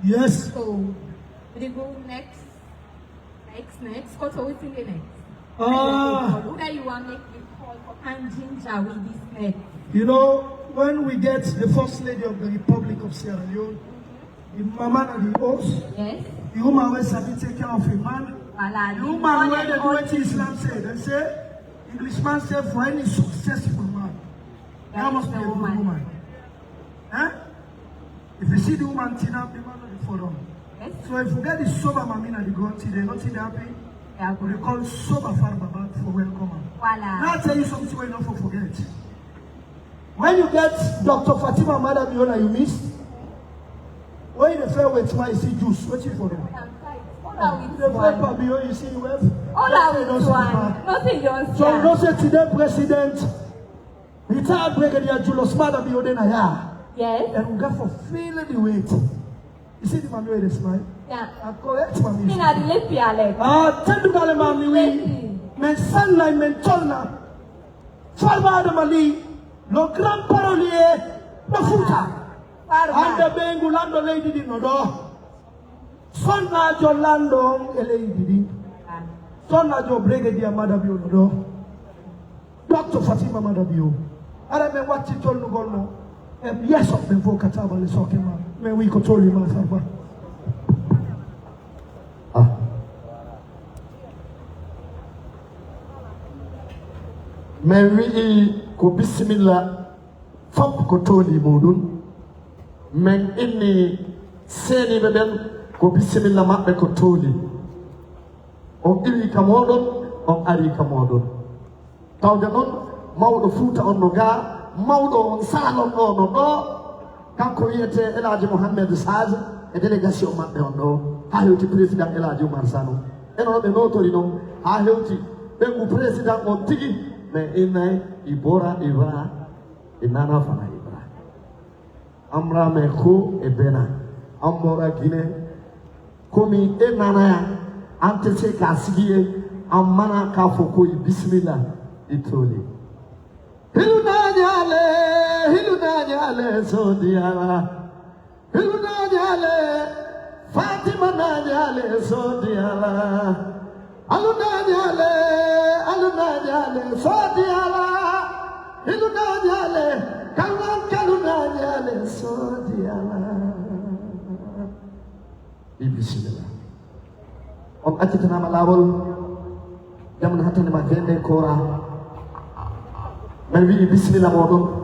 Yes. So, we go next. What are we thinking next? Who that you want to make me call for and ginger with this next? You know, when we get the First Lady of the Republic of Sierra Leone, the mama and the host, yes, the woman will have to take care of a man. The woman where they do what Islam say. They say, Englishman say, for any successful man, there must be a good woman. Eh? If you see the woman, Tina, the man will be for them. Yes. So if you get the sober mamina, the grunty, they don't see the happy. Yeah, we call sober farmer for welcome. Voila. Now I'll tell you something you not forget. When you get Dr. Fatima Madam Yola, you missed. When you fair with my see juice, what you for them? You see web. All I will one. Nothing you so you don't say today president, retired Brigadier Julius Madam Yola. Yes. And we got for feeling the weight. You see the mommy where they smile? Yeah. I correct mommy. In a lippy, Alex. Tell the girl, mommy, we. Men sunlight, men tolna. Farma de Mali, no grand parolier, no futa. And the Bengulando lady did not do. Sonna Jolando, a lady did. Sonna Jo Brigadier Madam Yodo. Dr. Fatima Madam Yo. I don't know what you told no. Yes, of the vocatable is okay, man. May we control you, man. Mary ko bismillah fop ko toli modun men inni seni beben ko bismillah mabbe ko toli on iri kamodon on ari kamodon tawde non mawdo fuuta on no ga mawdo on salon on no do kanko yete Elaji Mohammed Saz e delegation mabbe on do ha hewti president Elaji Umar Sano eno be notori non ha hewti be mu president on tigi me ina ibora ibra inana fana ibra amra me ko ebena amora gine komi enana ya antese kasigie amana ka foko bismillah itoli hiluna nyale so diala hiluna nyale Fatima nyale so diala aluna nyale sodiala iluna nyale kaluna nyale sodiala bismillah om atitana malawol jamun hatane ma gende kora man wi bismillah modon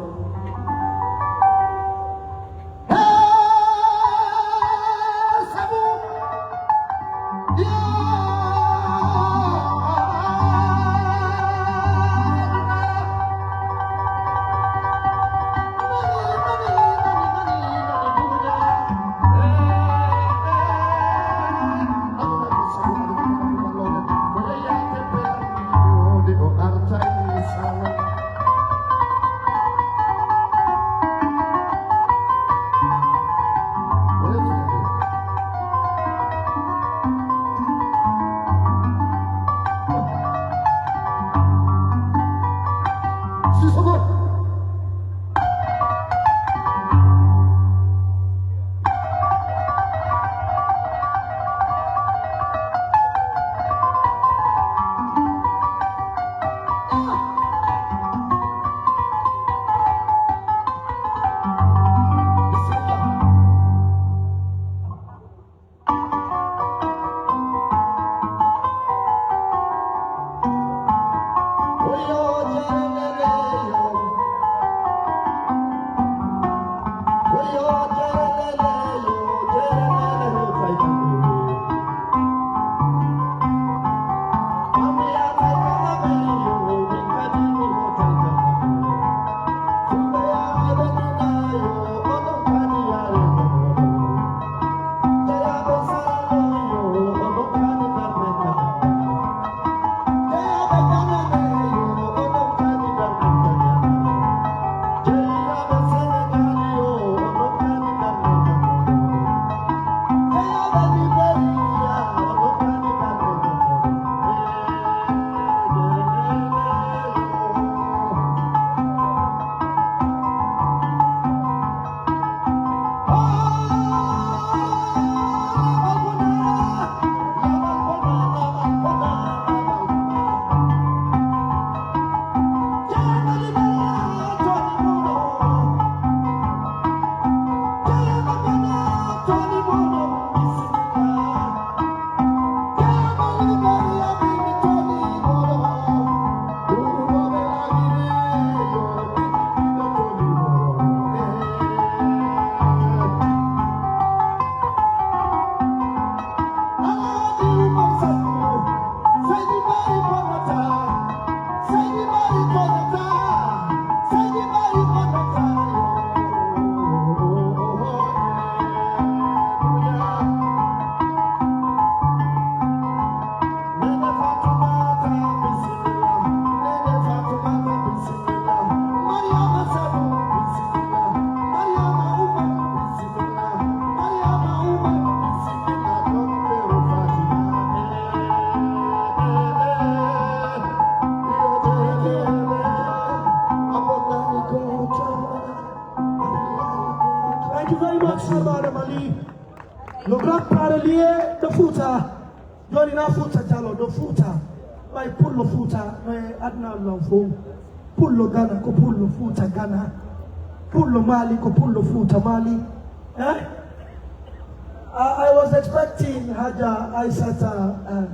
Thank you very much, Salvador Mali. Le grand parolier de Futa. Joni na Futa Jalo, de Futa. By Pullo Futa, my Adnan Lomfo. Pullo Ghana, ko Pullo Futa Ghana. Pullo Mali, ko Pullo Futa Mali. Eh? I was expecting Haja Aisata,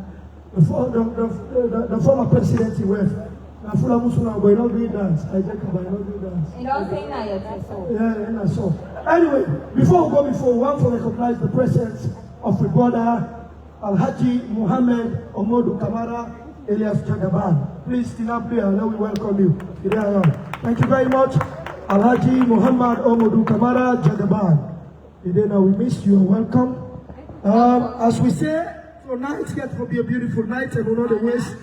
the former president he went. Fulah Musuna, but I don't do dance. I just don't do dance. You don't say that yourself. Yeah, and I saw. Anyway, before we go, we want to recognize the presence of the brother Alhaji Muhammad Omodu Kamara Elias Jagaban. Please stand up there. Now we welcome you. Thank you very much, Alhaji Muhammad Omodu Kamara Jagaban. Now we miss you and welcome. As we say, tonight is going to be a beautiful night, and we're not to waste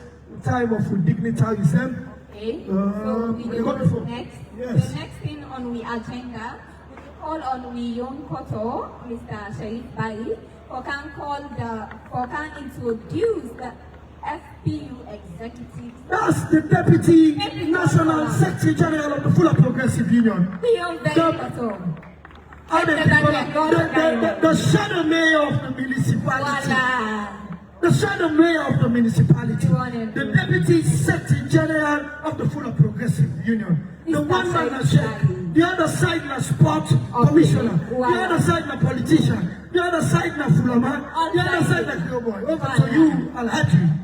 time of dignitarism. Okay, so we go next. Yes. The next thing on the agenda, we call on Leone Koto, Mr. Sharif Bari, who can introduce the FPU executive. That's the Deputy National Secretary General of the Fulah Progressive Union. Leone Koto. The shadow mayor of the municipality. Voila. The shadow mayor of the municipality. The Deputy Secretary General of the Fulah Progressive Union. The one man that shake. The other side na sport commissioner. The other side na politician. The other side na Fulah man. The other side na girl boy. Over to you, Alhaji.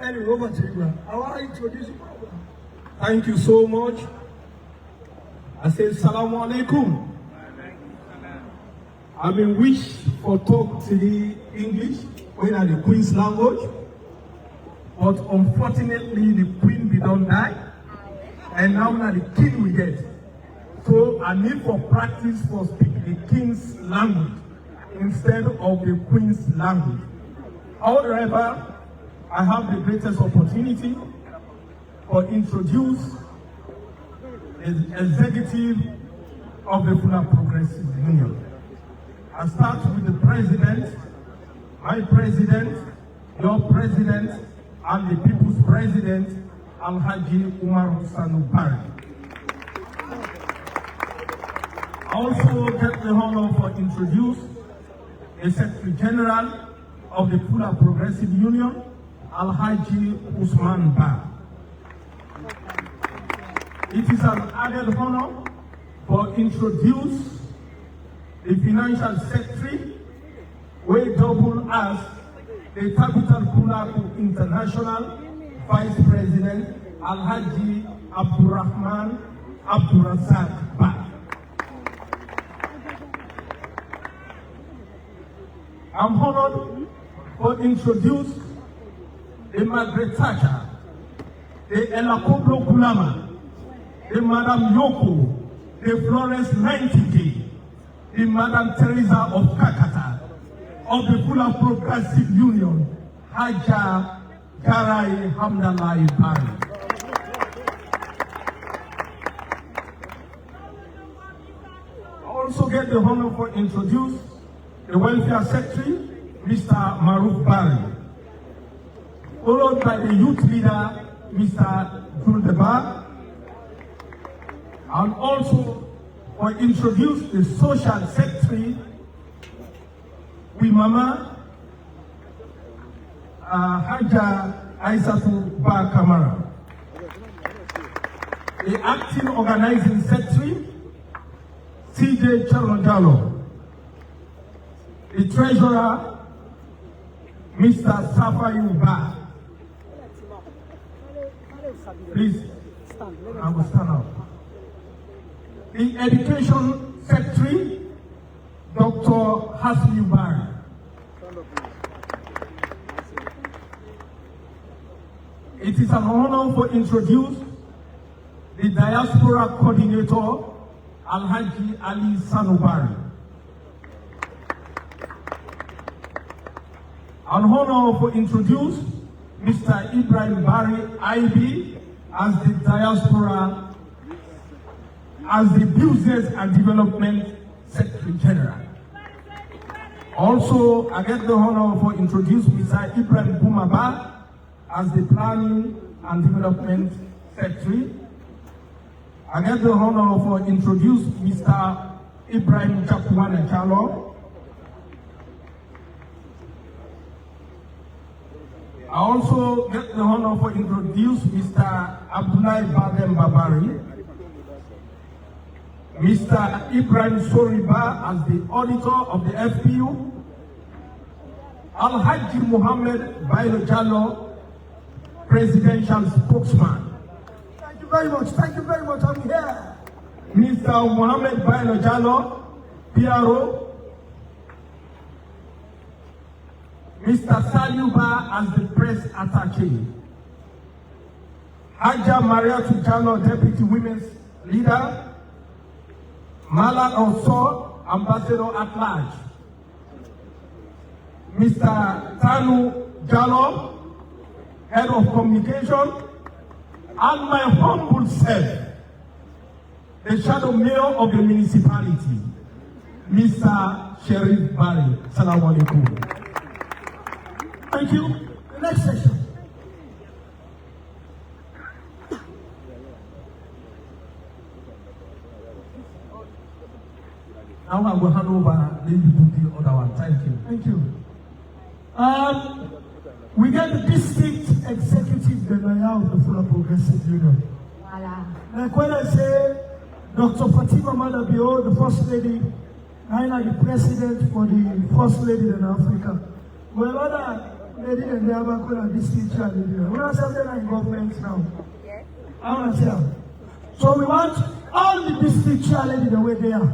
Anyway, over to you. I want to introduce you. Thank you so much. I say Salamu Alaikum. I've been wish for talk to the English when are the Queen's language, but unfortunately the Queen be don't die, and now the King we get. So I need for practice for speaking the King's language instead of the Queen's language. However, I have the greatest opportunity for introduce the executive of the Fulah Progressive Union. I start with the president, my president, your president, and the people's president, Alhaji Umar Sanu Bari. I also get the honor for introduce the Secretary General of the Fulah Progressive Union, Alhaji Usman Ba. It is an added honor for introduce the Financial Secretary, we double as the Capital Fulah International Vice President, Alhaji Abdurrahman Abdurazak Ba. I'm honored for introduce the Margaret Thatcher, the Elakoblo Kulama, the Madam Yoko, the Florence Nightingale, the Madam Teresa of Calcutta, of the Fulah Progressive Union, Haja Garai Hamdallah Bari. I also get the honor for introduce the Welfare Secretary, Mr. Maruf Bari, followed by the Youth Leader, Mr. Juldeba, and also for introduce the Social Secretary, with Mama Haja Aisatu Ba Kamara, the Acting Organizing Secretary, CJ Charlojalo, the Treasurer, Mr. Safayu Ba. Please, I will stand up. The Education Secretary, Dr. Hasmi Bari. It is an honor to introduce the Diaspora Coordinator, Alhaji Ali Sanubari. An honor to introduce Mr. Ibrahim Bari, IB, as the Diaspora, as the Business and Development Secretary General. Also, I get the honor for introduce Mr. Ibrahim Bumaba as the Planning and Development Secretary. I get the honor for introduce Mr. Ibrahim Chakwana Chalo. I also get the honor for introduce Mr. Abdullah Badem Babari, Mr. Ibrahim Soriba as the auditor of the FPU, Al-Haji Muhammad Bailo Jallo, presidential spokesman. Thank you very much. Thank you very much. I'm here. Mr. Muhammad Bailo Jallo, PRO, Mr. Saliuba as the press attaché, Haja Maria Jallo, deputy women's leader, Malan Oso, ambassador at large, Mr. Tanu Jallo, head of communication, and my humble self, the shadow mayor of the municipality, Mr. Sheriff Barry. Assalamu alaikum. Thank you. The next session. Now I will hand over to the other one. Thank you. Thank you. We get the district executive general of the Fulah Progressive Union. Voila. Like when I say Dr. Fatima Madabio, the First Lady, I'm the president for the First Lady in Africa. Well, other lady and the other district chair lady. We are something in government now. Yes. I want to tell. So we want all the district chair lady the way they are.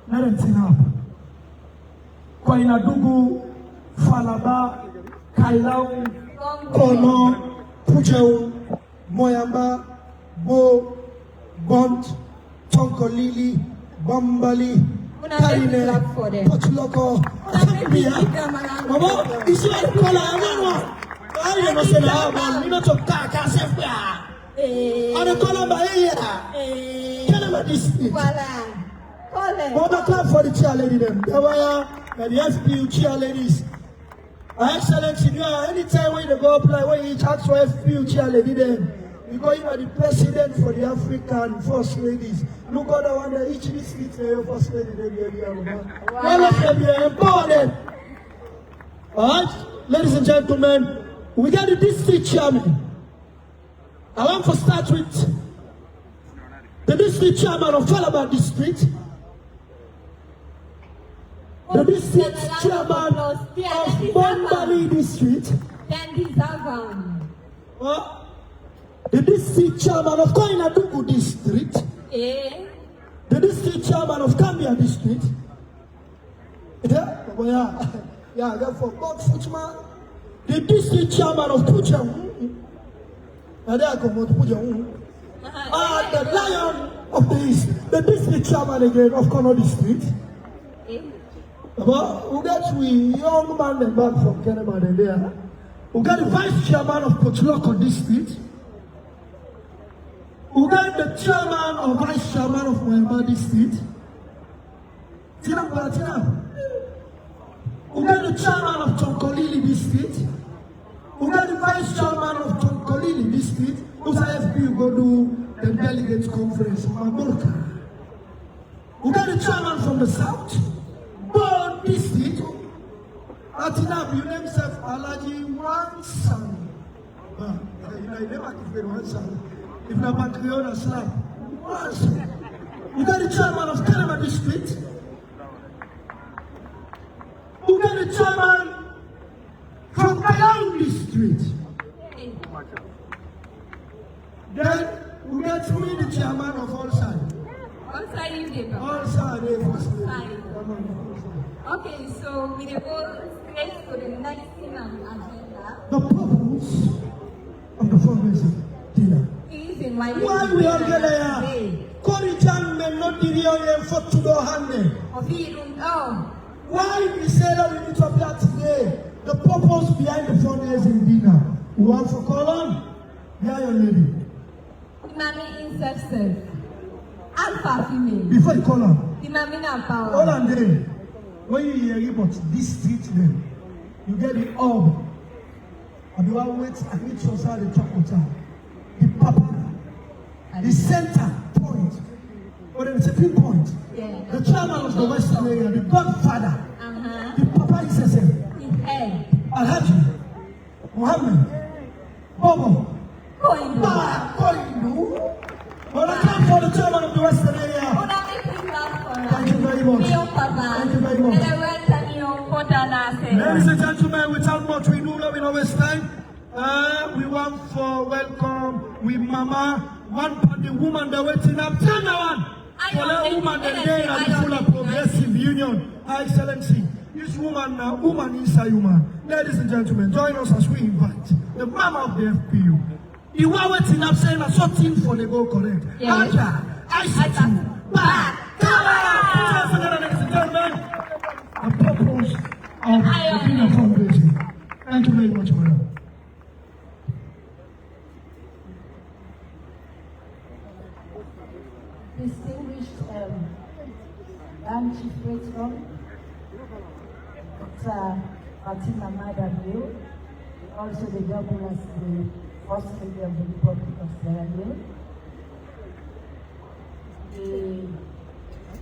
Let them turn up. Kwainadugu, Falaba, Kailau, Kono, Pujau, Moyamba, Bo, Bont, Tonkolili, Bambali, Karine, Potuloko, Mama, is you a color? I don't know, say that, you know, to Kaka, Sefia. On the color by here. Tell them this. Voila. Mother clap for the cheerleading them. There were the FPU cheerleaders. Excellency, you know, anytime when you go apply, when you ask for FPU cheerleading them, because you are the president for the African First Ladies. Look at the one that each district your First Lady. All of them are empowered. Alright, ladies and gentlemen, we got the district chairman. I want to start with the district chairman of Falaba district. The district chairman of Bombali district. The district chairman of Koinadugu district. The district chairman of Kambia district. Yeah, therefore, God Futma. The district chairman of Pujau. The Lion of the East. The district chairman again of Kono district. We got young man and back from Kenema there. We got the vice chairman of Potuloko district. We got the chairman or vice chairman of Moyamba district. Tina. We got the chairman of Tonkolili district. We got the vice chairman of Tonkolili district. Who's FP go do the delegates conference in Mamurka. We got the chairman from the south. Born district, Atina, you name yourself Alaji one son. You never give one son. If not Bakriona slap, one son. You got the chairman of Kenema district. You got the chairman from Kayang district. Then we got me the chairman of all sides. All sides you did. All sides. Okay, so we will go straight to the next thing on the agenda. The purpose of the fundraising dinner. Why we all get here? Korijan men not the for to do hand. Why we say that we need to appear today? The purpose behind the fundraising dinner. We want for call on? Yeah, your lady. Mami inception. Alpha female. Before you call on. The mami na power. All and then. When you hear about this street then, you get the orb. And you are wait and eat your side the chocolate. The papa. the center point, or the tipping point, Yeah. the chairman of the Western area, the godfather, the Papa Isese, His head. Alhaji, Muhammad, Bobo, Koindu. Koindu. Well, I come for the chairman of the Western area. Una make him laugh for us. Thank you very much. Mio Papa. Thank you very much. And I welcome you, Kodanase. Ladies and gentlemen, without much we do not waste time. We want for welcome with Mama, one for the woman that waiting up. Turn one. For that woman that day at the Fulah Progressive Union. Her Excellency, this woman now, woman is a human. Ladies and gentlemen, join us as we invite the Mama of the FPU. You were waiting up saying that something for the go correct. Yes. I see you. Back. Ladies and gentlemen, the purpose of the fundraising. Thank you very much, madam. Distinguished Grand Chief Patron, Dr. Fatima Madam Liu, also the double as the First Lady of the Republic of Sierra Leone, the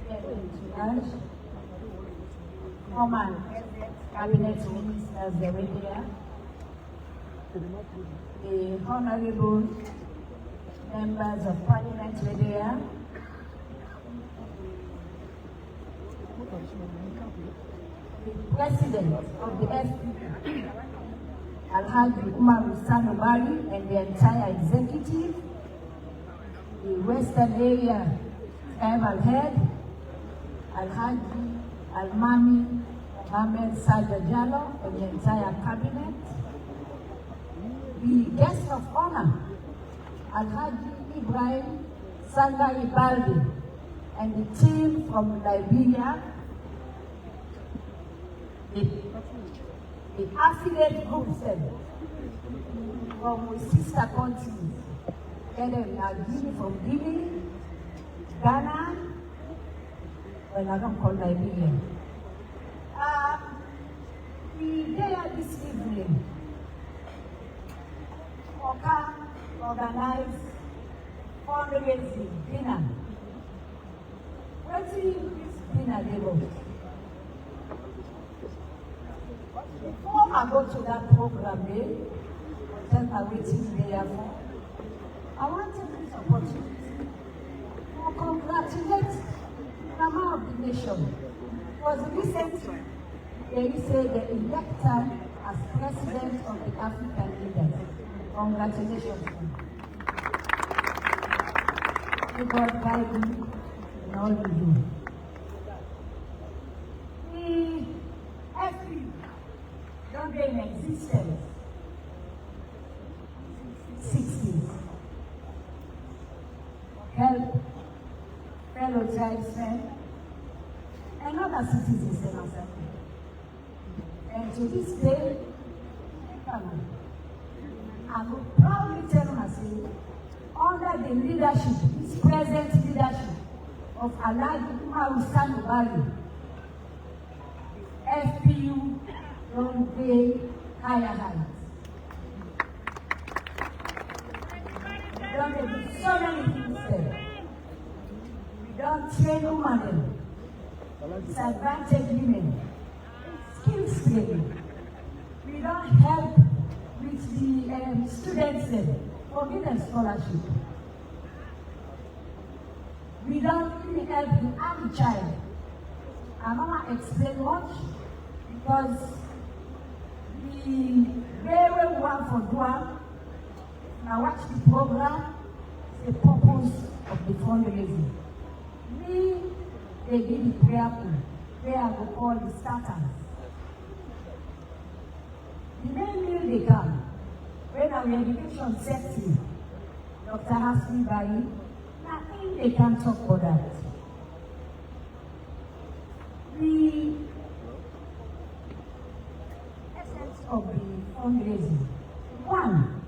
Secretary, former Cabinet Ministers of India, the Honorable Members of Parliament Liberian, the President of the FPU, Alhaji Umar Sanubari, and the entire executive, the Western Area Tribal Head, Alhaji Almami Mohamed Sada Jallo, and the entire cabinet, the guest of honor, Alhaji Ibrahim Sangari Baldi, and the team from Liberia, the affiliate groups from sister countries, Guinea from Guinea, Ghana, well, I don't call Liberian. We there this evening, organize fundraising dinner. What is this dinner about? Before I go to that program, just waiting there for, I want to use this opportunity to congratulate the Mama of the nation. It was recently they say the elected as president of the African leaders. Congratulations. May God guide you in all you do. The FPU don't be in existence since the 60s. Help fellow tribesmen and other citizens in our country. And to this day, I will proudly tell myself, under the leadership, this present leadership of Alhaji Umar Sanubari, FPU don't be higher heights. We don't do so many things there. We don't train women, disadvantaged women, skills training. We don't help with the students for giving scholarship. We don't really help the early child. I don't want to explain much because we very well for Guam. Now watch the program, the purpose of the fundraising. We, they did the prayer pool, where I go all the starters. The main meal they come, when our education sector, Dr. Hasmi Bayi, nothing they can talk about that. The essence of the fundraising. One,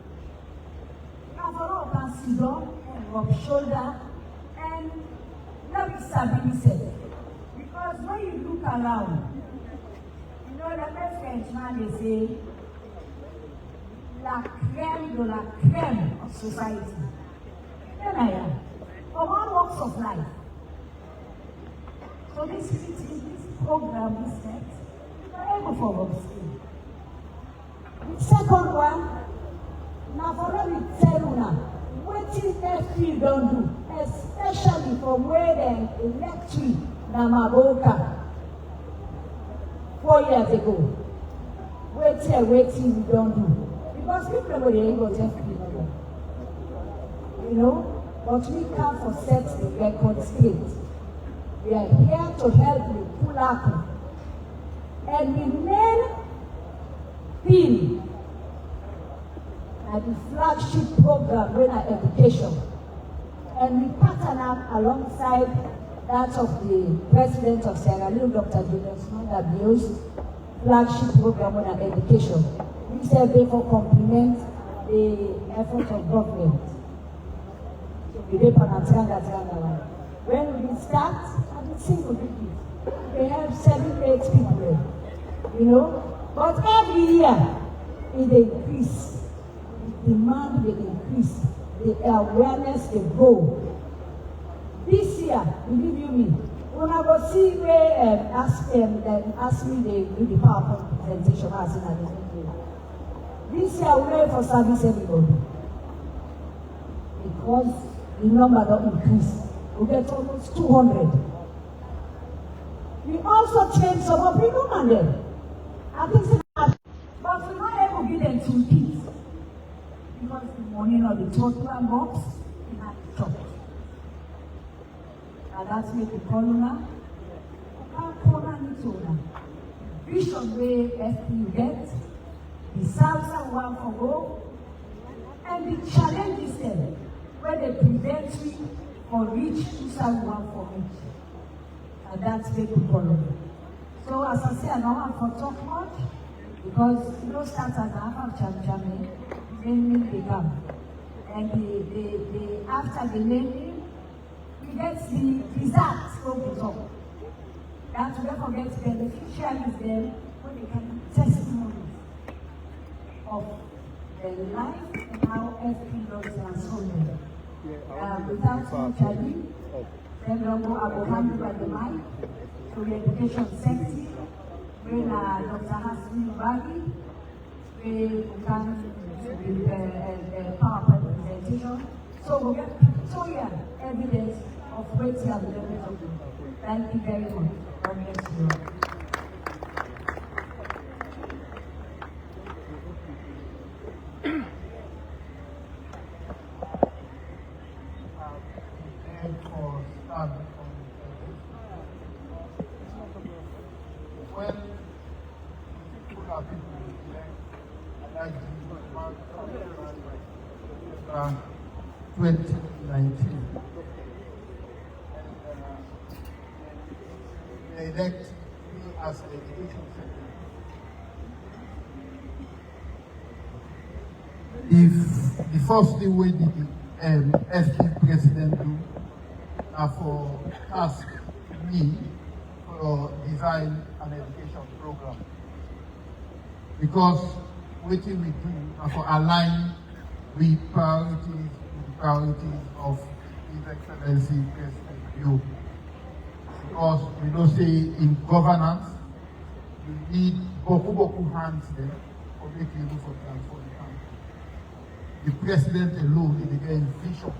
overall can sit down and rub shoulder and not be stability. Because when you look around, you know the best Frenchman they say, la crème de la crème of society. Here I am. of life. So this program is set, we're able for upskill. The second one, now for let me tell you now, what is FP don't do, especially from where the electric Namaboka 4 years ago. Waiting we don't do. Because people know they ain't going to FP. You know, but we come for set the record straight. We are here to help the Fulah. And the main theme at the flagship program in our education. And we partner up alongside that of the President of Sierra Leone, Dr. Julius Mandabios, flagship program on our education. We say therefore complement the effort of government. So we did when we start, I would single people. They have 7-8 people, you know. But every year, it increase. The demand will increase. The awareness will grow. This year, believe you me, when I go see where ask me to do the PowerPoint presentation as in this year, we wait for service everybody. Because the number don't increase. We get almost 200. We also train some of people and them. I think but we're not able to give them 2 kids. Because the money of the total box is not chopped. And that's make the corona. Vision way FPU get, the Southern one for go, and the challenges them where they prevent we or reach 2001 for each. And that's make the corona. So as I say, I don't want to talk much because you don't start as a half of champion, then they come. And after the naming, we get the results from the top. That we don't forget beneficiaries them when they can testimonies of their life and how FP does transform them. Without Charlie, then I will hand you by the mic to the education sector, when Dr. Hasmi Bagi, we can do the PowerPoint presentation. So we get pictorial evidence of what you have done. Thank you very much. God bless you. When Fulah people elect, like the 2019, they elect me as the education secretary. If the first thing we did FP president do for task me for design an education program. Because what we do for align with priorities of His Excellency President Bio. Because we know say in governance, you need boku hands there for making you for transform the country. The president alone is again vision,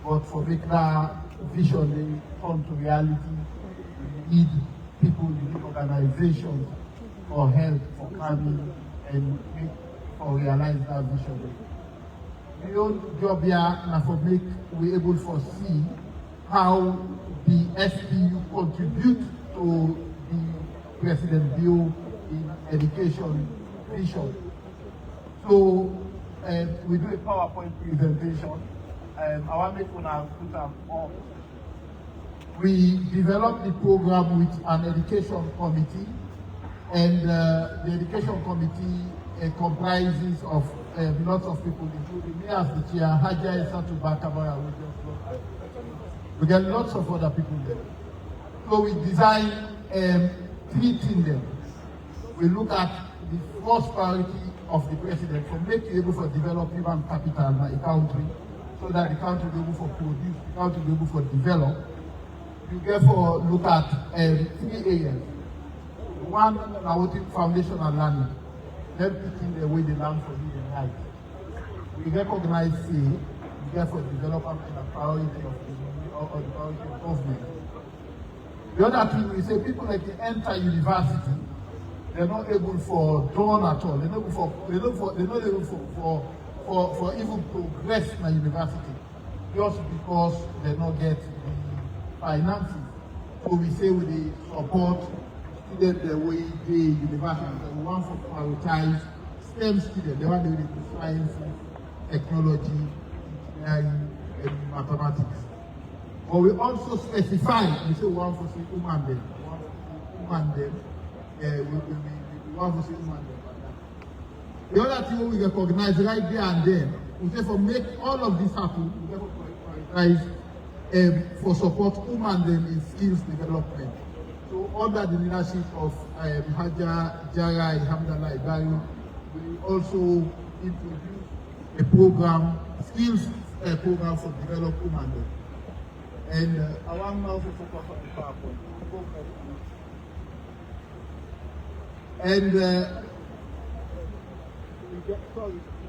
but for making that vision turn to reality, you need people, you need organizations for help, for coming and for realize that vision. The own job here now for make we able to see how the SPU contribute to the President Bio in education vision. So we do a PowerPoint presentation. I want to make una put them on. We developed the program with an education committee, and the education committee comprises of lots of people, including me as the chair, Haja Isatu Bakabara. We get lots of other people there. So we design 3 things there. We look at the first priority of the president for making able for develop human capital in a country. So so that the country will be able to produce, the country will be able to develop. You therefore look at 3 areas. One, promoting foundation and learning, then teaching the way they learn for you and right. We recognize we therefore develop a priority of the priority of government. The other thing we say, people like they enter university, they're not able for dawn at all. They're not able for even progress in the university, just because they not get the finances. So we say we they support students the way they university. We want to prioritize STEM students. They want to do science, technology, engineering, and mathematics. But we also specify, we say we want to see human them. We want to see human them. The other thing we recognize right there and then, we say for make all of this happen, we have to prioritize for support human them in skills development. So under the leadership of Haja Jara Alhamdulillah Liberian, we also introduce a program, skills program for develop human them. And I want now to focus on the PowerPoint. And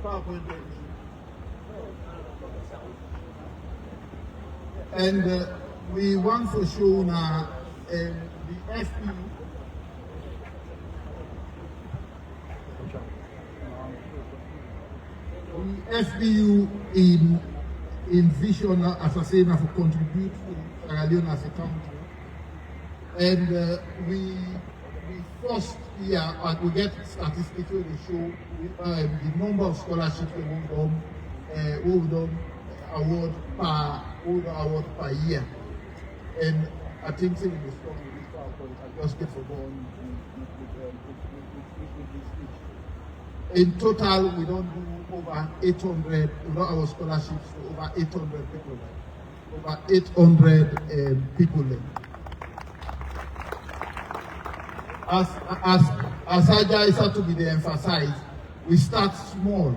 PowerPoint. And we want to show now the FPU. The FPU in vision, as I say, now for contribute to Sierra Leone as a country. And we first year, we get statistics where they show the number of scholarships we've done award per year. And I think in the story with this PowerPoint, I just get forgotten in total, we don't do over 800, we don't have scholarships for over 800 people. Over 800 people. As Haja is to be the emphasized, we start small.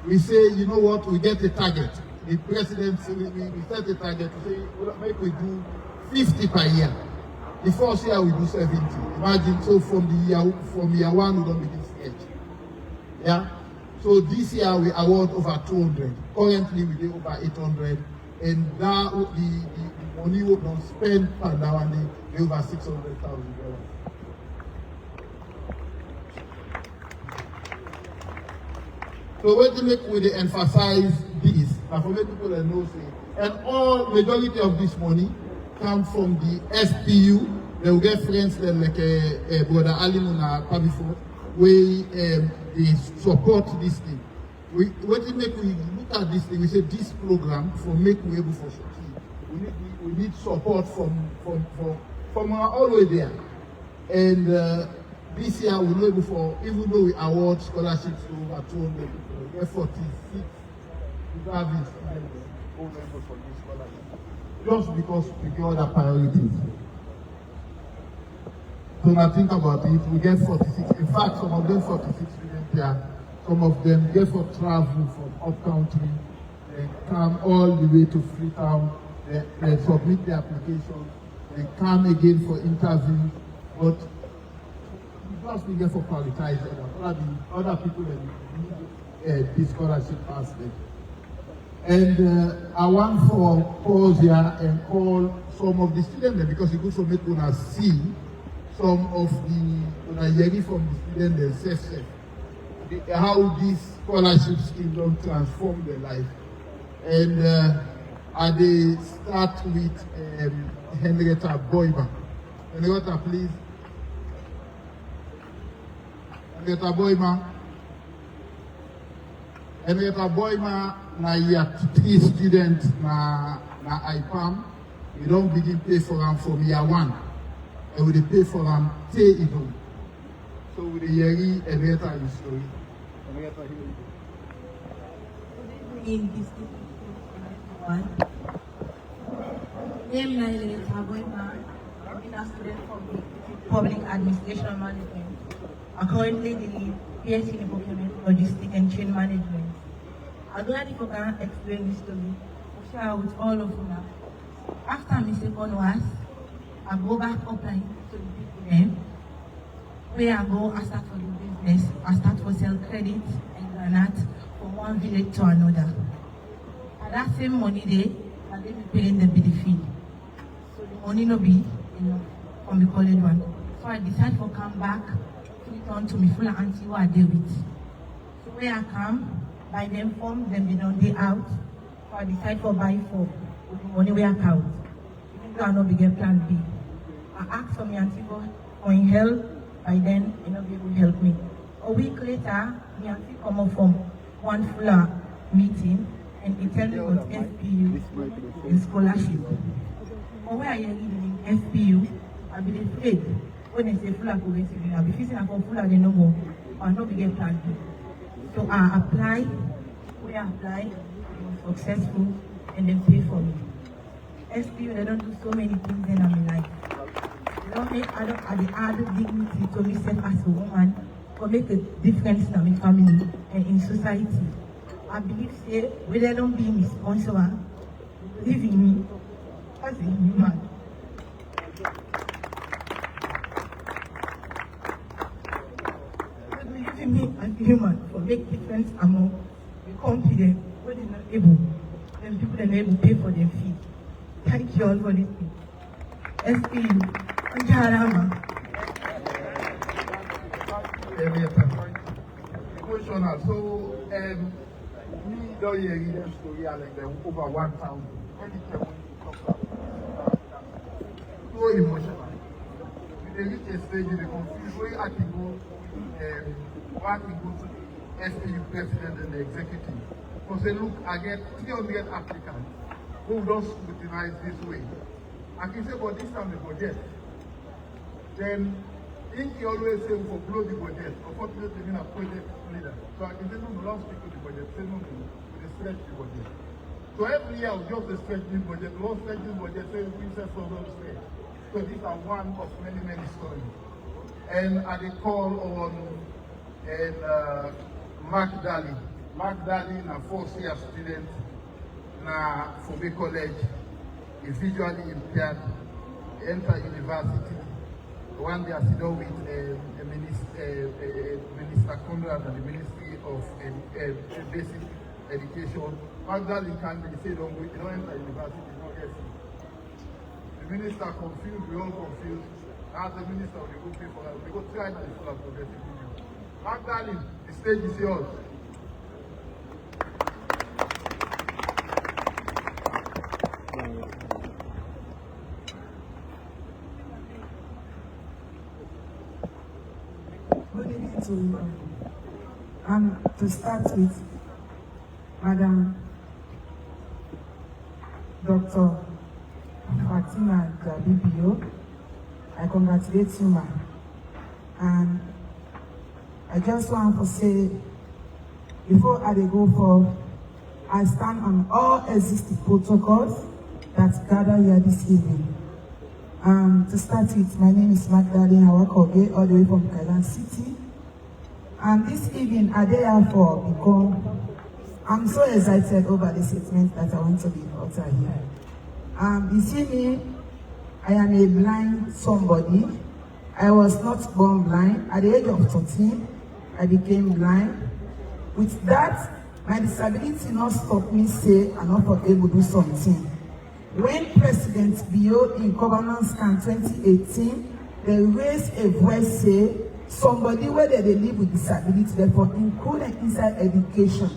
We say, you know what, we get a target. The president, we set a target to say, make we do 50 per year. The first year we do 70. Imagine, so from year one, we don't begin stage. Yeah? So this year we award over 200. Currently we do over 800. And that the money we don't spend per now we over $600,000. So what to make we emphasize this, and for many people that know say, and all majority of this money come from the FPU. They will get friends then like brother Ali Muna Pamifo, where they support this thing. What to make we look at this thing, we say this program for make we able for succeed. We need support from all the way there. And this year we know before, even though we award scholarships to over 200 people, we get 46 reservists for this scholarship. Just because we get other priorities. So now think about it, we get 46. In fact, some of them 46 students there. Some of them get for travel from up country. They come all the way to Freetown. They submit their application. They come again for interview. But just we get for prioritize other people that need this scholarship pass them. And I want for pause here and call some of the students there because it's good for me to see some of the hearing from the students themselves how this scholarship scheme don't transform their life. And they start with Henrietta Boima. Henrietta, please. Henrietta Boima. Henrietta Boima na year 3 student na IPAM. We don't begin pay for them from year 1. And we pay for them till it home. So with the Yeri Henrietta in story. Henrietta, here you go. In this one. Name na Henrietta Boima. I'm a student from the Public Administration Management. I'm currently the PhD in Procurement, Logistics and Chain Management. I don't know if I can explain this to me. I share with all of you now. After my second was, I go back applying to the people then. Where I go, I start for the business. I start for sell credit and granite from one village to another. And that same money there, I let me paying the bill fee. So the money no be enough from the college one. So I decided to come back to return to my Fulah and see what I did with. So where I come, buy them form, then they don't day out. So I decided to buy form with the money where I count. Even though I no begin plan B. I asked for my auntie for help. By then, you know, they will help me. A week later, my auntie come up from one Fulah meeting and he tell me about SPU and scholarship. But when I hear in SPU, I be afraid when they say Fulah progressive, I be facing for Fulah they no more. I no begin plan B. So I apply, where I apply, I was successful and then pay for me. SPU, they don't do so many things in my life. They don't make add dignity to myself as a woman, to make a difference in my family and in society. I believe say when they don't be my sponsor, believe in me as a human. They believe in me as a human for make difference among the confident when they're not able, and people that are able to pay for their fee. Thank you all for listening. SPU, Anjarama. Emotional. So, me don't hear the story like there over 1,000. Anytime when you talk about so emotional. They reach a stage in the confused way I can go to the SPU president and the executive. So say, look, I get 300 applicants who don't scrutinize this way. I can say, but this time the budget. Then he always say for blow the budget. Unfortunately, we have project leader. So I can say, no, don't speak to the budget. Say no, we stretch the budget. So every year we just stretch this budget. We don't stretch this budget, say we say so don't stretch. So these are one of many, many stories. And I did call on Mark Daly. Mark Daly, a 4th-year student na Fobe College, is visually impaired, enter university. One day I sit down with Minister Conrad and the Ministry of Basic Education. Mark Daly can't say, don't enter university, don't get it. The minister confused, we all confused. As the minister, we go pay for that. We go try to install a progressive video. Mark Daly, the stage is yours. Good evening to you. And to start with, Madam Dr. Fatima Jabibio, I congratulate you, ma'am. And I just want to say, before I go for, I stand on all existing protocols that gather here this evening. To start with, my name is Magdalene Hawakoge, all the way from Kailan City. And this evening, I therefore because I'm so excited over the statement that I want to be uttered here. You see me, I am a blind somebody. I was not born blind. At the age of 13, I became blind. With that, my disability not stop me say I'm not able to do something. When President Bio in Governance Camp 2018, they raised a voice say, somebody where they live with disability, therefore included inside education.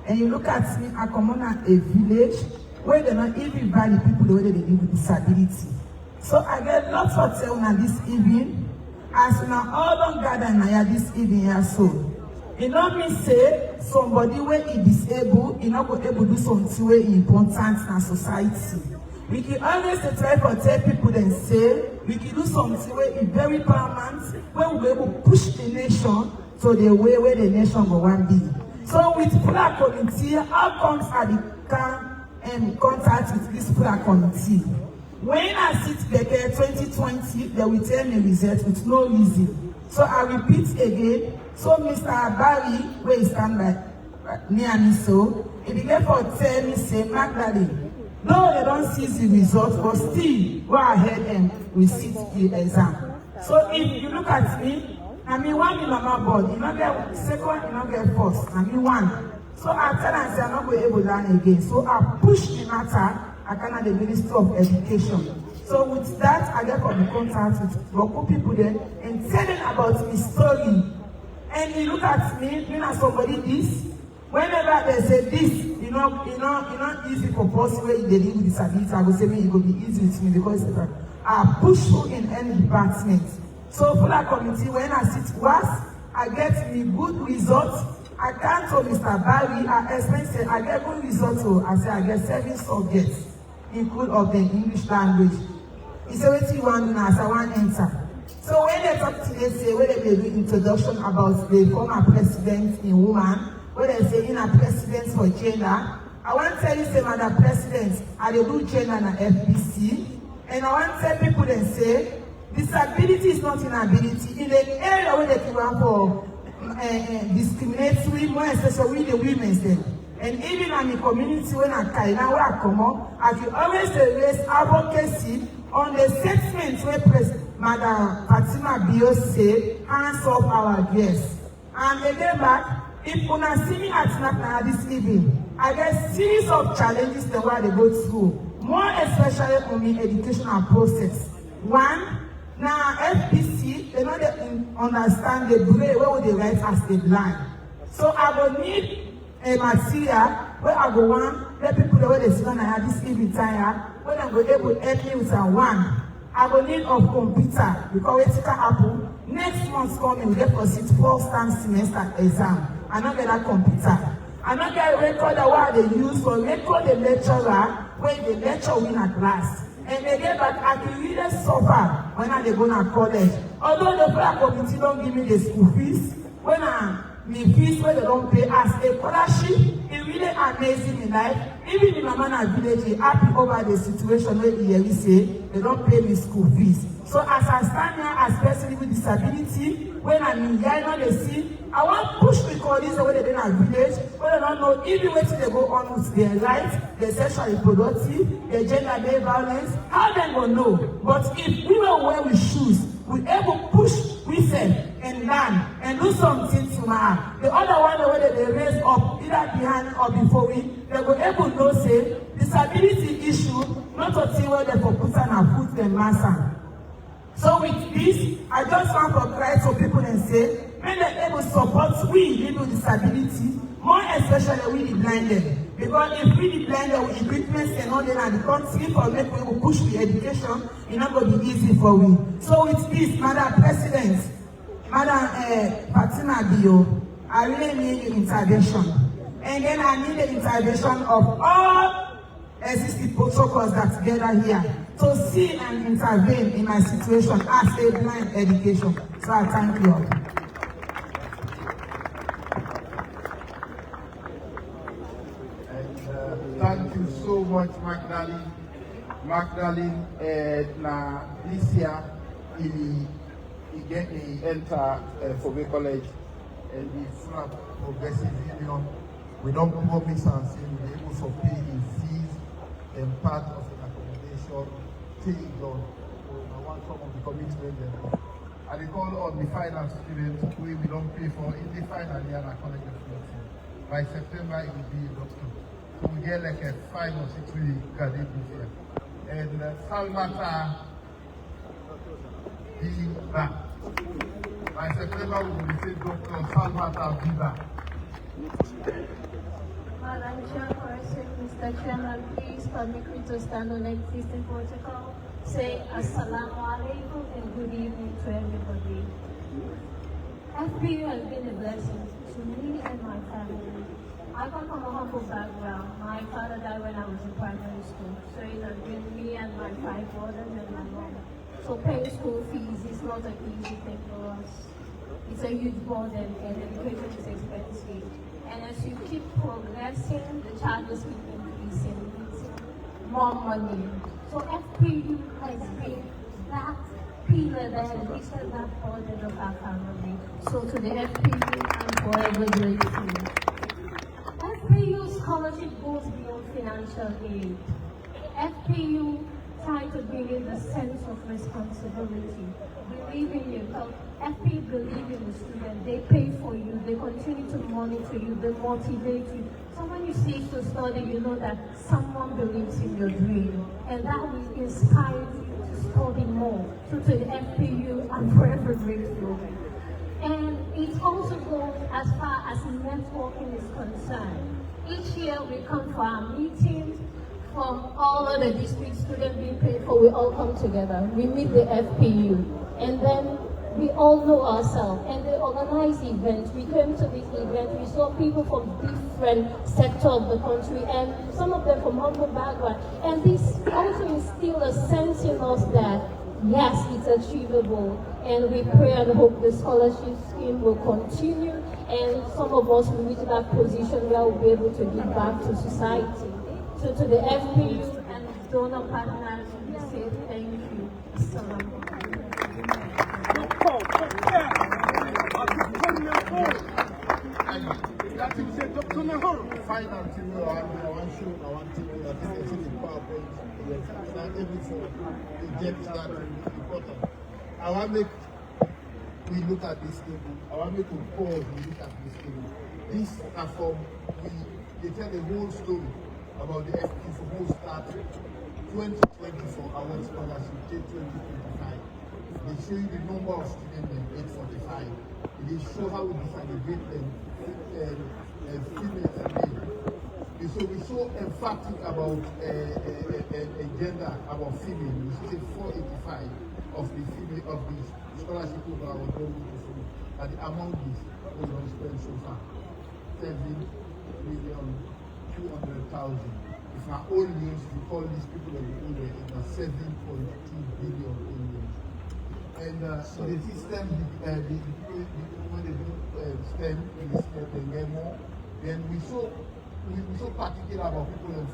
And you look at me, I come on a village where they not even value people the way they live with disability. So I get lots of tell this evening, as now all don't gather now this evening here so. You know me say somebody where he disabled, he not go able to do something where important in society. We can always try to tell people and say we can do something where it's very paramount, where we'll be able to push the nation to the way where the nation will want to be. So with Fulah committee, how comes I can in contact with this Fulah committee? When I sit back here 2020, they will tell me results with no reason. So I repeat again. So Mr. Barry, where he stand by near me so, If you get for tell me, say, Magdalene, no, they don't see the results, but still go ahead and we sit the exam. So if you look at me, I mean, one in mama board, you not get second, you not get first, I mean one. So I tell and say I'm not going to able to learn again. So I push the matter, I can at the Ministry of Education. So with that, I get from the contact with local people there and tell them about his story. And he look at me as somebody this. Whenever they say this, you know, easy for person where they live with disability, I will say me it will be easy with me because I push you in any department. So Fulah committee, when I sit was, I get me good results. I can't tell Mr. Barry, I explain, I get good results. So I say I get 7 subjects, include of the English language. He said, what you want to know? I want to enter. So when they talk today, say, when they do introduction about the former president in woman, when they say in a president for gender, I want to tell you, say, Madam President, I do gender and FBC, and I want to tell people and say, disability is not inability. In the area where they want for discriminatory, more especially the women's then. And even in the community when I come up, I will always raise advocacy on the statement where Madam Fatima Bio say, hands off our guests. And again back, if you see me at Snap this evening, I get series of challenges the way they go through, more especially on the educational process. One, now FBC, they don't understand the brain where would they write as a blind. So I will need a material where I go one, let people the way they sit on I have this evening time, when I go able to help me with a one. I will need of computer because it can happen. Next month coming, we get for sit first time semester exam. I not get that computer. I not get a record of what they use for record the lecturer when the lecture win a class. And they get back, I can really suffer when I go to college. Although the Fulah committee don't give me the school fees, when the fees where they don't pay as a scholarship, it really amazing in life. Even in my man village, he happy over the situation where he say they don't pay me school fees. So as I stand here as person with disability, when I'm in here, they see, I want to push the colleagues away in our village, where they don't know even where they go on with their rights, their sexual reproductive, their gender-based violence, how they will know. But if we will wear with shoes, we able to push ourselves and learn and do something tomorrow. The other one, the way they raise up, either behind or before we, they will able to know, say, disability issue, not to see where they for put and put them master. So with this, I just want to cry to people and say, when they're able to support we people with disability, more especially we the blinded. Because if we the blinded with equipment and all that and the country for make people push the education, it's not going to be easy for we. So with this, Madam President, Madam Fatima Bio, I really need your intervention. And then I need the intervention of all existing protocols that gather here to see and intervene in my situation as a blind education. So I thank you all. And thank you so much, Magdalene. Magdalene, na this year, he enter Fobe College and the Fulah Progressive Union. We don't promise and say we'll be able to pay in fees and part of the accommodation till done. So I want some of the commitment there. And they call on the final students who we don't pay for in the final year at College of Nursing. By September it will be adopted. So we get like a 5 or 6 really graduate this year. And Salmata Viva. By September we will say Dr. Salmata Viva. Madam Chairperson, Mr. Chairman, please permit me to stand on existing protocol. Say Assalamu alaikum and good evening to everybody. FPU has been a blessing to me and my family. I come from a humble background. My father died when I was in primary school, so it has been me and my 5 brothers and my mom. So paying school fees is not an easy thing for us. It's a huge burden and education is expensive. And as you keep progressing, the charges keep increasing, more money. So FPU has been that pillar that has lifted that burden of our family. So to the FPU, I'm forever grateful. FPU scholarship scholarship goes beyond financial aid. FPU try to bring in the sense of responsibility. Believe in yourself. FPU believe in the student. They pay for you. They continue to monitor you. They motivate you. So when you cease to study, you know that someone believes in your dream. And that will inspire you to study more. So to the FPU, I'm forever grateful. And it also goes as far as networking is concerned. Each year we come for our meetings. From all of the district students being paid for, we all come together. We meet the FPU, and then we all know ourselves. And they organize events. We came to this event. We saw people from different sectors of the country, and some of them from humble background. And this also instilled a sense in us that yes, it's achievable. And we pray and hope the scholarship scheme will continue, and some of us will reach that position where we'll be able to give back to society. So to the FPU and donor partners, we say thank you. I want to make we look at this table. I want to make a pause and look at this table. This platform, they tell the whole story about the FP from who started 2020 for our scholarship till 2025. They show you the number of students in 845. They show how we disaggregate them, female and male. So we're so emphatic about a gender, about female. We say 485 of the female of the scholarship program was going to female. And the amount is we don't spend so far 7,200,000. If our own news, we call these people of the area, it's 7.2 billion Indians. And so the system, the people when they do STEM, they get more. Then we're so particular about people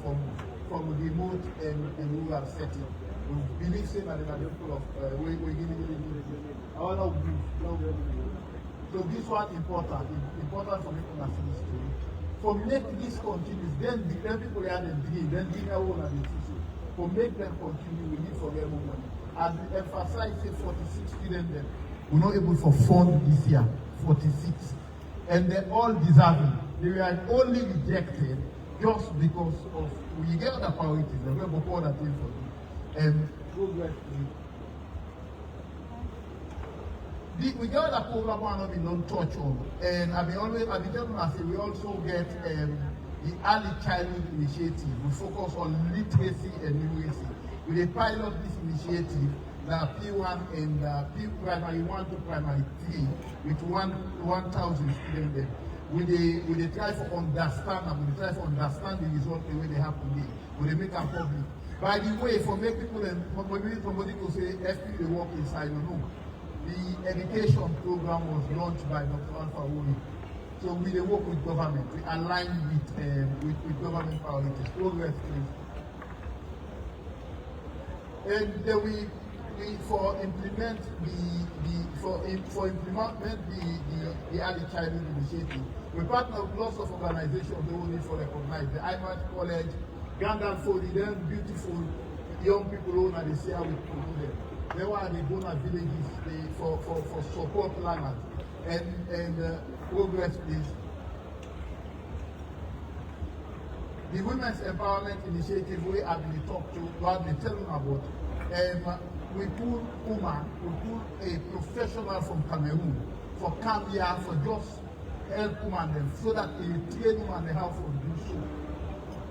from remote and rural setting. We believe that there are people of we're giving our love. So this one important for people to see this story. For make this continue, then people have a dream, then they have one and decision. For make them continue, we need for them more money. As we emphasize, say 46 students then we're not able to fund this year, 46. And they're all deserving. They were only rejected just because of we get other priorities, and we have other things for them. And we get other program one we don't touch on. And I've been telling us we also get the early childhood initiative. We focus on literacy and numeracy. We pilot this initiative, the P1 and P-primary 1 to primary 3 with 1,000 students there. We try to understand and we try to understand the result the way they have today. We make them public. By the way, for make people and somebody will say FP they work inside, no. The education program was launched by Dr. Alpha Woli. So we work with government. We align with government priorities. Progress, please. And then we implement the early childhood initiative. We partner with lots of organizations who need to recognize the IMAT College, Gandalf for the then beautiful young people who are the CR with them. They were the donor villages for support learners and progress please. The Women's Empowerment Initiative we have been talked to, what they tell them about. We pull woman, we pull a professional from Cameroon for come here for just help women them so that they train women they have for do so.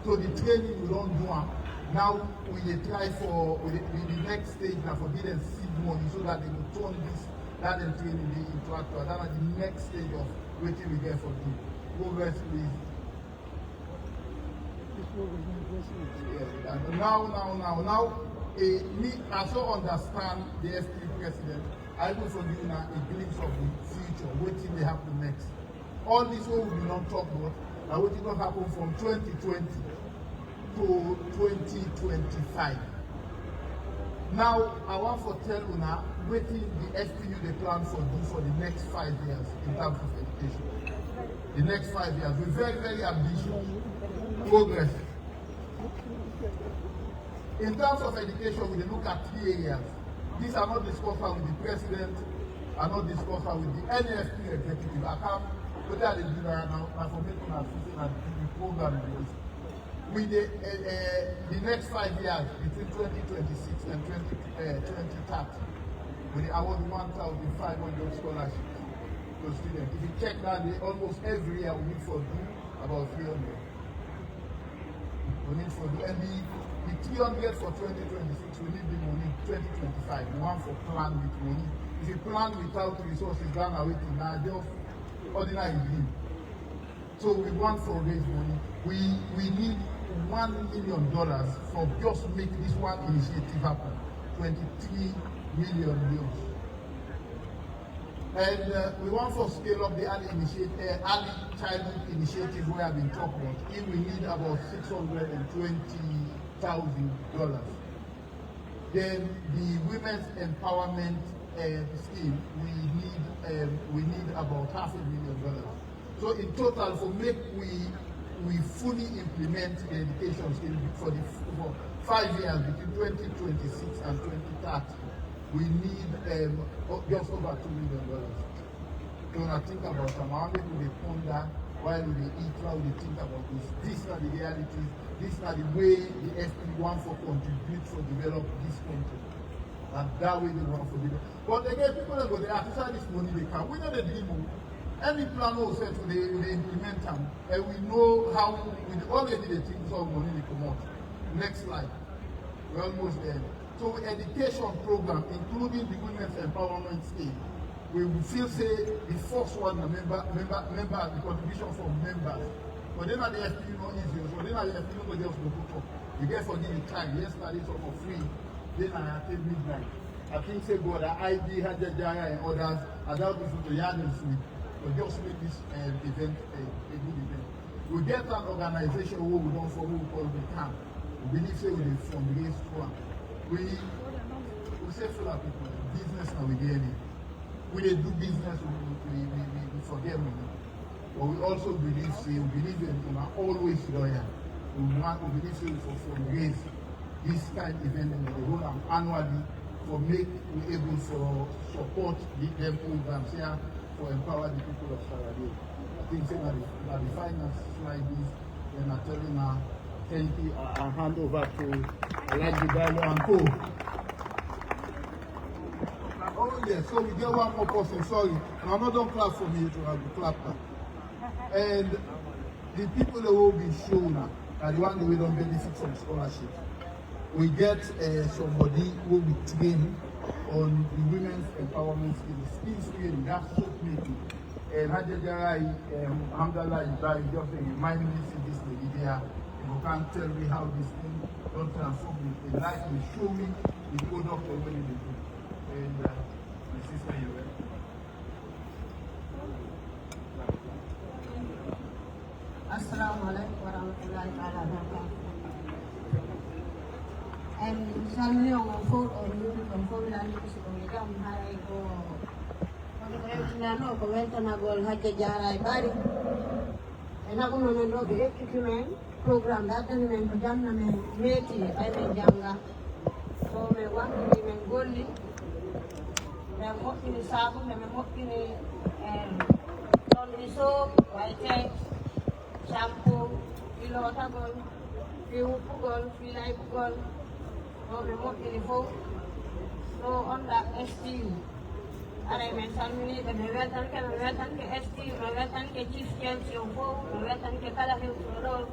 So the training we don't do them. Now we try for the next stage now for getting seed money so that they will turn this that and training the interactor. That is the next stage of waiting we get for the progress please. Yeah. And now, me also understand the FP president. I will for you now a glimpse of the future, waiting they happen next. All this will be not talked about, and what will happen from 2020 to 2025. Now, I want to tell you now, waiting the FPU they plan for the next 5 years in terms of education. The next 5 years, we're very, very ambitious. progress. In terms of education, we look at 3 areas. These are not discussed with the president, are not discussed with the NFP executive. I can't put that in now for making a decision and the program is. With the next 5 years, between 2026 and 2030, we award 1,500 scholarships to students. If you check that, almost every year we need for about 300. We need for and the 300 for 2026, we need the money 2025. We want for plan with money. If you plan without resources, then are waiting now just ordinary dream. So we want for raise money. We need $1 million for just make this one initiative happen. 23 million euros. And we want to scale up the early childhood initiative where I've been talking about. If we need about $620,000. Then the women's empowerment scheme, we need about $500,000. So in total, for make we fully implement the education scheme for 5 years between 2026 and 2030. We need just over $2 million. So when I think about how people they ponder while they eat, how they think about this. These are the realities. These are the way the FP want to contribute to develop this country. And that way they want to develop. But again, people that go there, after this money they can. We know the dream. Any plan we set to they implement them, and we know how we already the things of money they come out. Next slide. We're almost there. So education program, including the women's empowerment scheme, we will still say the first one, the member, the contribution from members. But then at the FPU not easy. So then at the FPU not just go put up. You get for the time. Yesterday it's for free. Then I attend midnight. I think say God, ID, Hajjajaya and others, I doubt if to yarn and sweet. But just make this event a good event. We get an organization who we don't follow, we call the camp. We believe say we fundraise for. We say Fulah people, business now we get it. We they do business, we forget money. But we also believe in always loyal. We believe for fundraise this kind of event and the whole annually for make we able to support them programs here for empower the people of Sierra Leone. I think say that the finance slide is and I'm telling her thank you. I hand over to Liberian and Co. Oh yes, so we get one more person, sorry. I'm not done clap for me to have the clap back. And the people that will be shown are the one that we don't benefit from scholarship. We get somebody who will be trained on the women's empowerment skills training, that's soap making. And Hajjajara Alhamdulillah is just remind me to this lady there. You can't tell me how this thing don't transform me. The life will show me the product of what they do. And my sister, you're right. Assalamu alaikum wa rahmatullahi wa barakatuh. And salmi on phone or you can phone and you can come high go. No, comenta na gol Hajjajara bari. And ako naman do the equipment program that and men jam na men meti ay men janga. So me wan ni men golli. Me mo kini sabu me mo kini laundry soap, white shampoo, kilo tabol, fiu pugol, filai pugol. So me mo kini fo. So on that STU. Aray men salmini ke mewatan ke STU, mewatan ke chief judge yung fo, mewatan ke kala ke utoro.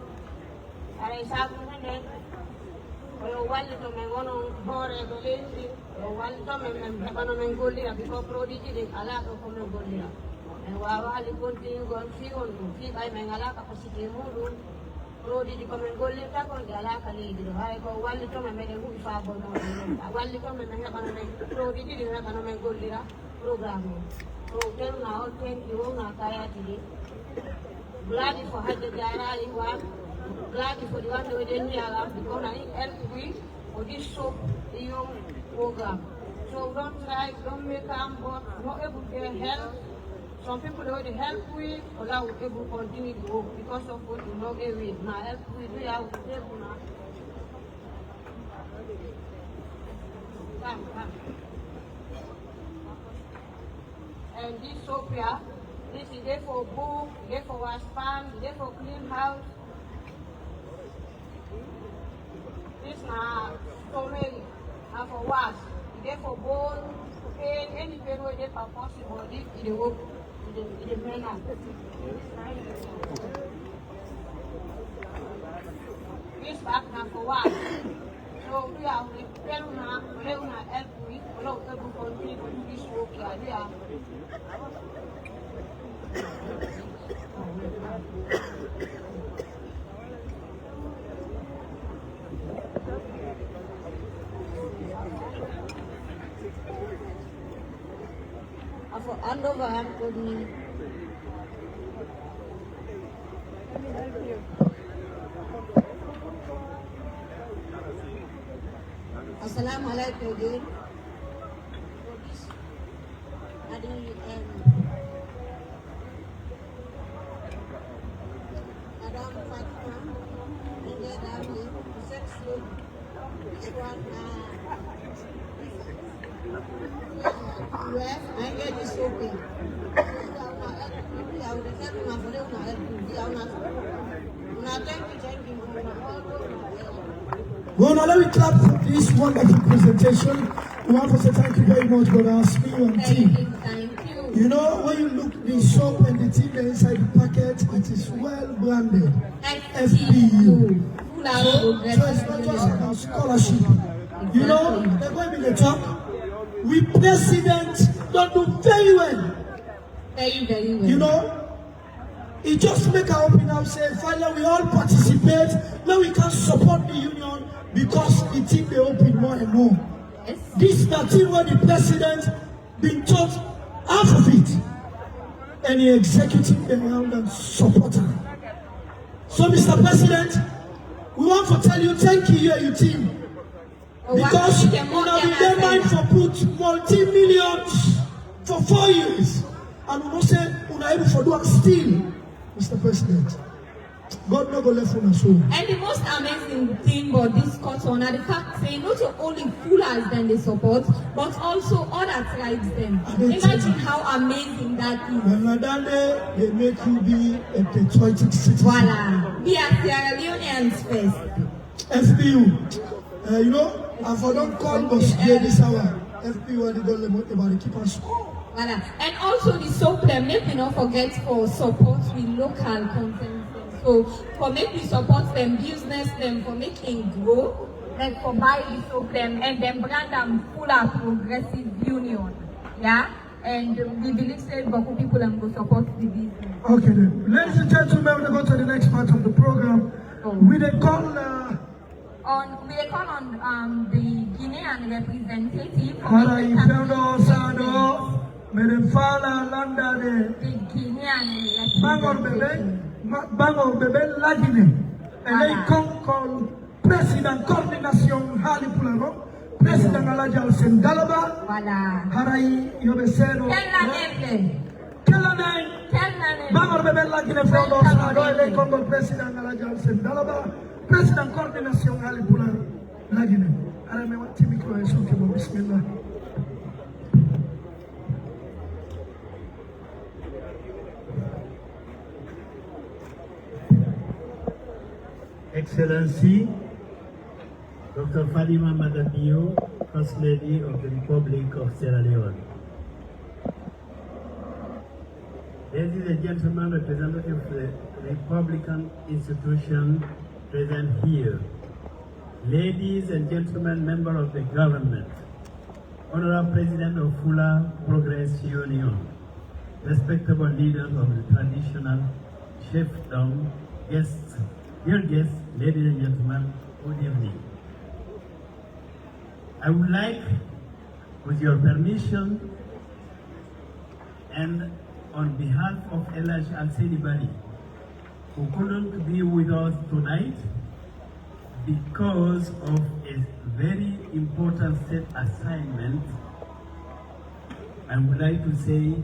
Aray sabu na din. Oyo wali to men wono hore dolensi, o wali to men bano men golira biko prodigi din ala to ko men golira. En wawali continue gon fi ay men ala kapasite mudu. Prodigi ko men golira ko ala kali diro. Ay ko wali to men mede hu fa bono. Wali to men bano men prodigi din bano men golira program. Program na o 20 na kaya tidi. Glad for Hajjajara iwa. Glad for the one we didn't have because I help we or this soap young program. So don't try, don't make them but not able to help Some people already help with, or that will able to continue to work because of what you know with. Now help with, we have to help now. And this soap here, this is there for book, there for wash pan, there for clean house. This now storage, and for wash, there for bowl, pain, any pain where they are possible, this is the work, the main up. This back now for wash. So we are help with, we are able to continue to do this work here. We are. For Andover, I'm going. Assalamu alaikum again. Madam Fatima, India Dami, this one, yes, I get this open. Well, now let me clap for this wonderful presentation. We want to say thank you very much, brother Smee and team. Thank you. You know, when you look the soap and the thing inside the packet, it is well branded. FPU. So it's not just about scholarship. You know, they're going to be the top. We president don't do very well. Very, very well. You know, it just make our open house say, finally we all participate. Now we can support the union because the team they open more and more. Yes. This is the thing where the president been taught half of it. And the executive around and supporter. So Mr. President, we want to tell you thank you and your team. Because you have been there mind for put multi-millions for 4 years. And we must say, we are able to do it still, Mr. President. God never left on us home. And the most amazing thing about this cotton are the fact saying not only Fulah then they support, but also other tribes then. Imagine how amazing that is. When you're done there, they make you be a patriotic citizen. Voila. We are Sierra Leoneans first. FPU. You know, if I don't call us here this hour, FPU and the don't about the keep us. Voila. And also the soap them, make we not forget for support with local content. So for making support them, business them, for making grow, like for buy the soap them, and then brand them Fulah Progressive Union. Yeah? And we believe that Boku people go support the business. Okay then. Ladies and gentlemen, we go to the next part of the program. We they call on the Guinean representative. Harai Feudo Sado, Medefala Landa the Guinean Bangor Bebe Lagine. And they come call President Coordination Hali Pularo, President Alaja Hussein Galaba, Harai Yobesero, Kelane, Bangor Bebe Lagine Feudo Sado, and they come call President Alaja Hussein Galaba, President Coordination Hali Pularo Lagine. I don't know what Timiko is talking about. Bismillah. Excellency, Dr. Fatima Madabio, First Lady of the Republic of Sierra Leone. Ladies and gentlemen, representatives of the Republican institution present here. Ladies and gentlemen, members of the government, Honorable President of Fulah Progress Union, respectable leaders of the traditional chiefdom, guests, dear guests, ladies and gentlemen, good evening. I would like, with your permission, and on behalf of Elash Al-Selibari, who couldn't be with us tonight because of a very important state assignment, I would like to say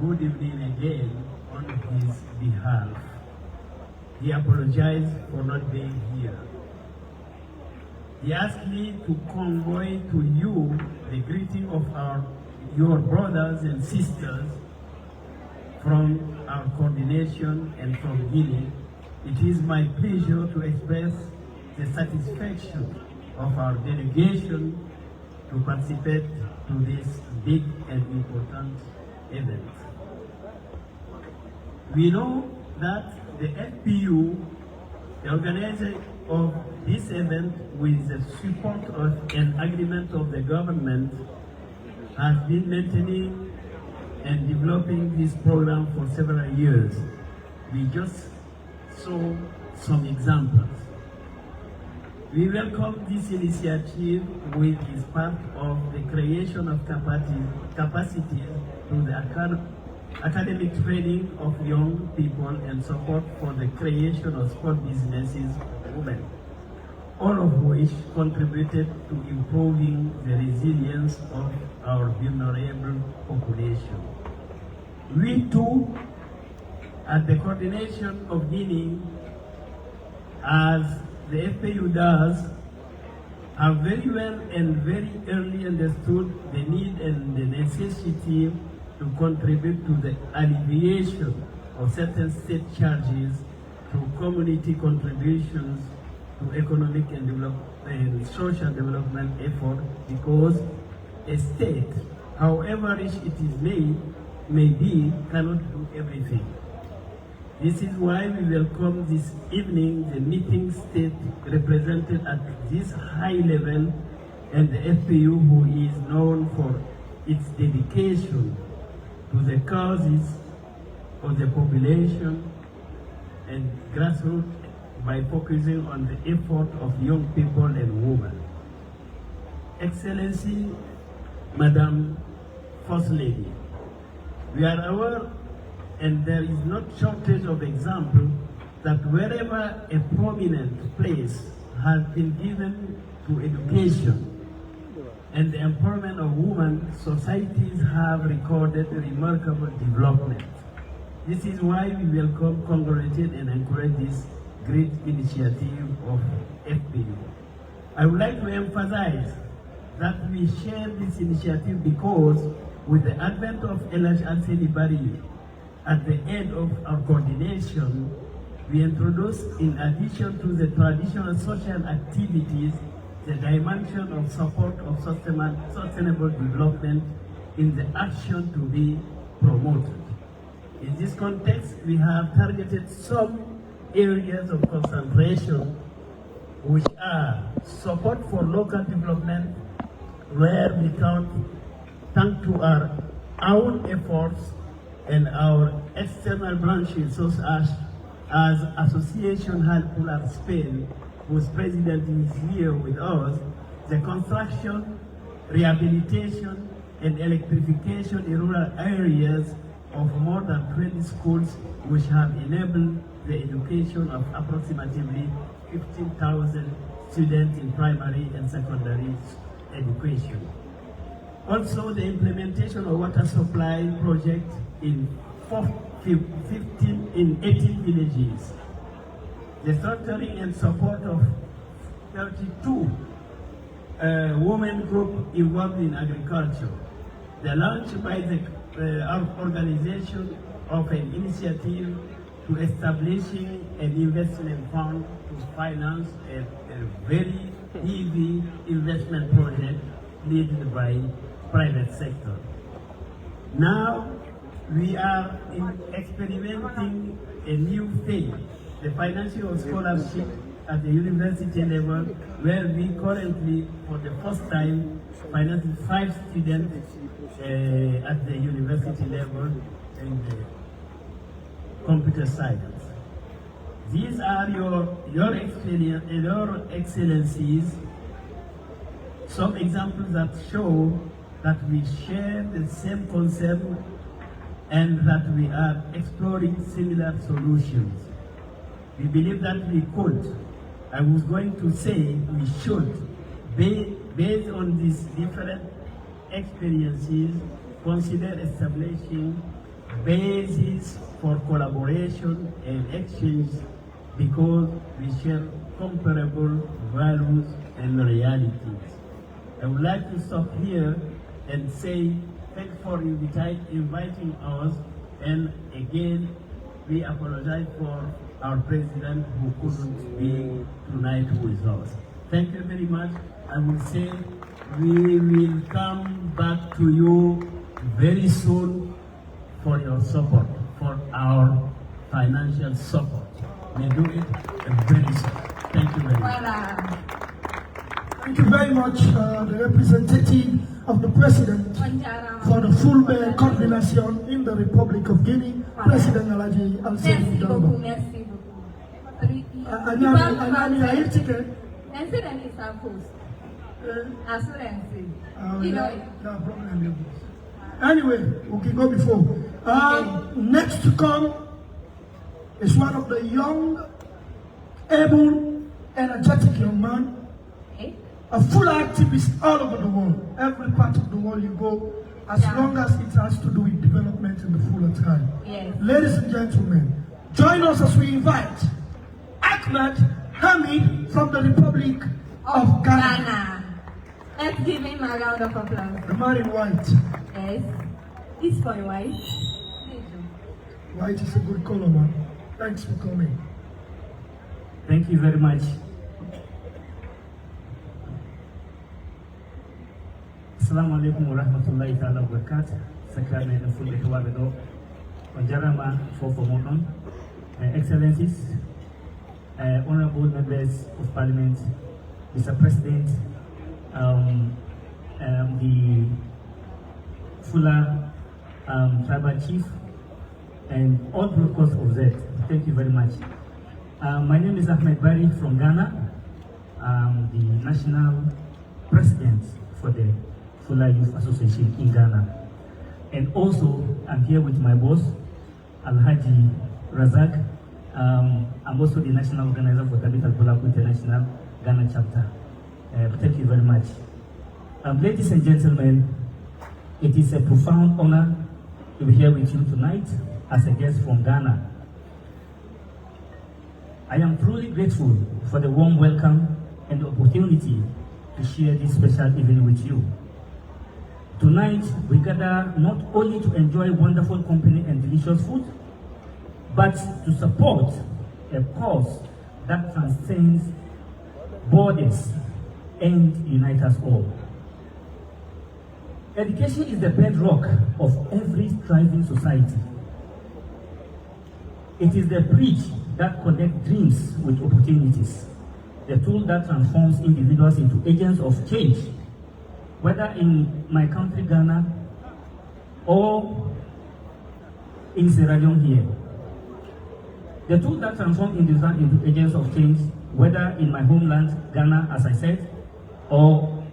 good evening again on his behalf. He apologized for not being here. He asked me to convey to you the greeting of your brothers and sisters from our coordination and from Guinea. It is my pleasure to express the satisfaction of our delegation to participate to this big and important event. We know that the FPU, the organizer of this event with the support of an agreement of the government, has been maintaining and developing this program for several years. We just saw some examples. We welcome this initiative, which is part of the creation of capacity to the academic training of young people and support for the creation of sport businesses for women, all of which contributed to improving the resilience of our vulnerable population. We too, at the coordination of Guinea, as the FPU does, have very well and very early understood the need and the necessity to contribute to the alleviation of certain state charges through community contributions to economic and social development effort, because a state, however rich it is may be, cannot do everything. This is why we welcome this evening the meeting state represented at this high level and the FPU, who is known for its dedication to the causes of the population and grassroots by focusing on the effort of young people and women. Excellency, Madam First Lady, we are aware, and there is no shortage of examples, that wherever a prominent place has been given to education and the empowerment of women, societies have recorded remarkable development. This is why we welcome, congratulate, and encourage this great initiative of FPU. I would like to emphasize that we share this initiative because with the advent of Liberian at the end of our coordination, we introduced, in addition to the traditional social activities, the dimension of support of sustainable development in the action to be promoted. In this context, we have targeted some areas of concentration, which are support for local development, where we thank to our own efforts and our external branches, such as Association Fulah Spain, whose president is here with us, the construction, rehabilitation, and electrification in rural areas of more than 20 schools, which have enabled the education of approximately 15,000 students in primary and secondary education. Also, the implementation of water supply project in 18 villages. The structuring and support of 32 women group involved in agriculture. The launch by our organization of an initiative to establishing an investment fund to finance a very heavy investment project led by private sector. Now we are experimenting a new phase, the financial scholarship at the university level, where we currently, for the first time, finance 5 students at the university level in the computer science. These are your excellencies, some examples that show that we share the same concern and that we are exploring similar solutions. We believe that we could, I was going to say we should, based on these different experiences, consider establishing basis for collaboration and exchange because we share comparable values and realities. I would like to stop here and say thank you for inviting us, and again we apologize for our president who couldn't be tonight with us. Thank you very much. I will say we will come back to you very soon for your support, for our financial support. We do it very soon. Thank you very much. Thank you very much, the representative of the President for the full coordination in the Republic of Guinea, President Alaji Al-Sani Dambo. Merci beaucoup. No problem. Anyway, we can go before. Next to come is one of the young, able, energetic young man, a full activist all over the world. Every part of the world you go, as long as it has to do with development in the Fulah time. Yes. Ladies and gentlemen, join us as we invite Ahmed Hamid from the Republic of Ghana. Let's give him a round of applause. The man in white. Yes. It's for white. White is a good color, man. Thanks for coming. Thank you very much. Assalamu alaikum wa rahmatullahi ta'ala wa barakatuh. Sakane na fulbe tuwabe do. Onjarama for Moton. Excellencies, honorable members of parliament, Mr. President, the Fulah tribal chief, and all protocols observed. Thank you very much. My name is Ahmed Bari from Ghana. I'm the national president for the Fulah Youth Association in Ghana. And also, I'm here with my boss, Alhaji Razak. I'm also the national organizer for Tabit Al-Bulaku International Ghana chapter. Thank you very much. Ladies and gentlemen, it is a profound honor to be here with you tonight as a guest from Ghana. I am truly grateful for the warm welcome and the opportunity to share this special evening with you. Tonight, we gather not only to enjoy wonderful company and delicious food, but to support a cause that transcends borders and unites us all. Education is the bedrock of every thriving society. It is the bridge that connects dreams with opportunities, the tool that transforms individuals into agents of change, whether in my country, Ghana, or in Sierra Leone here. The tool that transforms individuals into agents of change, whether in my homeland, Ghana, as I said, or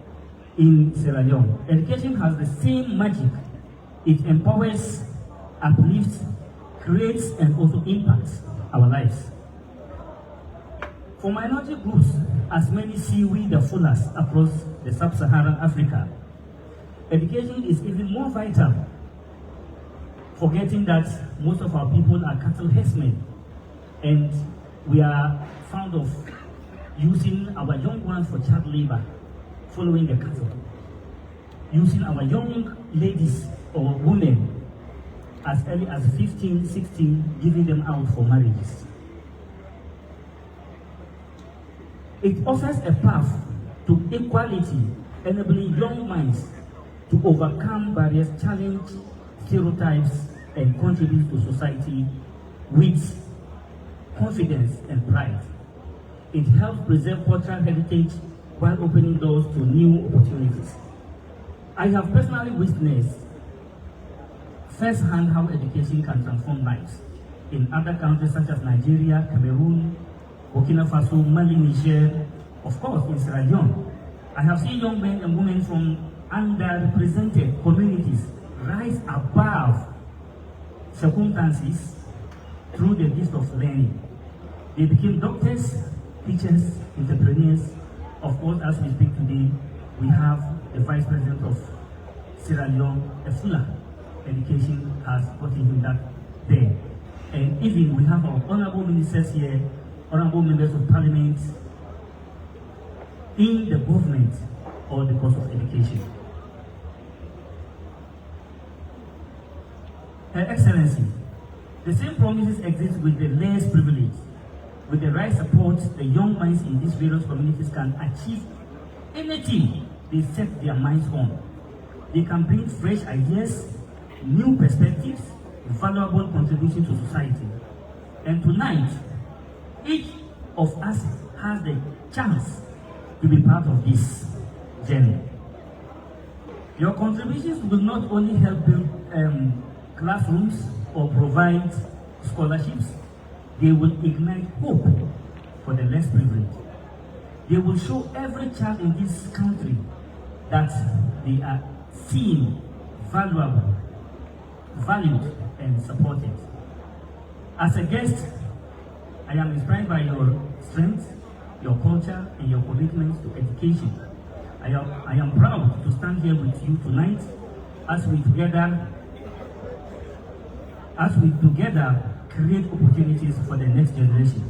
in Sierra Leone. Education has the same magic. It empowers, uplifts, creates, and also impacts our lives. For minority groups, as many see we the Fulahs across the sub-Saharan Africa, education is even more vital, forgetting that most of our people are cattle herdsmen, and we are fond of using our young ones for child labor, following the cattle, using our young ladies or women as early as 15, 16, giving them out for marriages. It offers a path to equality, enabling young minds to overcome barriers, challenge stereotypes, and contribute to society with confidence and pride. It helps preserve cultural heritage while opening doors to new opportunities. I have personally witnessed firsthand how education can transform lives in other countries such as Nigeria, Cameroon, Burkina Faso, Mali, Niger, of course in Sierra Leone. I have seen young men and women from underrepresented communities rise above circumstances through the gift of learning. They became doctors, teachers, entrepreneurs. Of course, as we speak today, we have the Vice President of Sierra Leone, a Fulah. education has gotten him that there. And even we have our honorable ministers here, honorable members of parliament in the government, all because of education. Her Excellency, the same promises exist with the less privileged. With the right support, the young minds in these various communities can achieve anything they set their minds on. They can bring fresh ideas, new perspectives, valuable contribution to society. And tonight, each of us has the chance to be part of this journey. Your contributions will not only help build classrooms or provide scholarships, they will ignite hope for the less privileged. They will show every child in this country that they are seen, valued, and supported. As a guest, I am inspired by your strength, your culture, and your commitment to education. I am proud to stand here with you tonight as we together create opportunities for the next generation.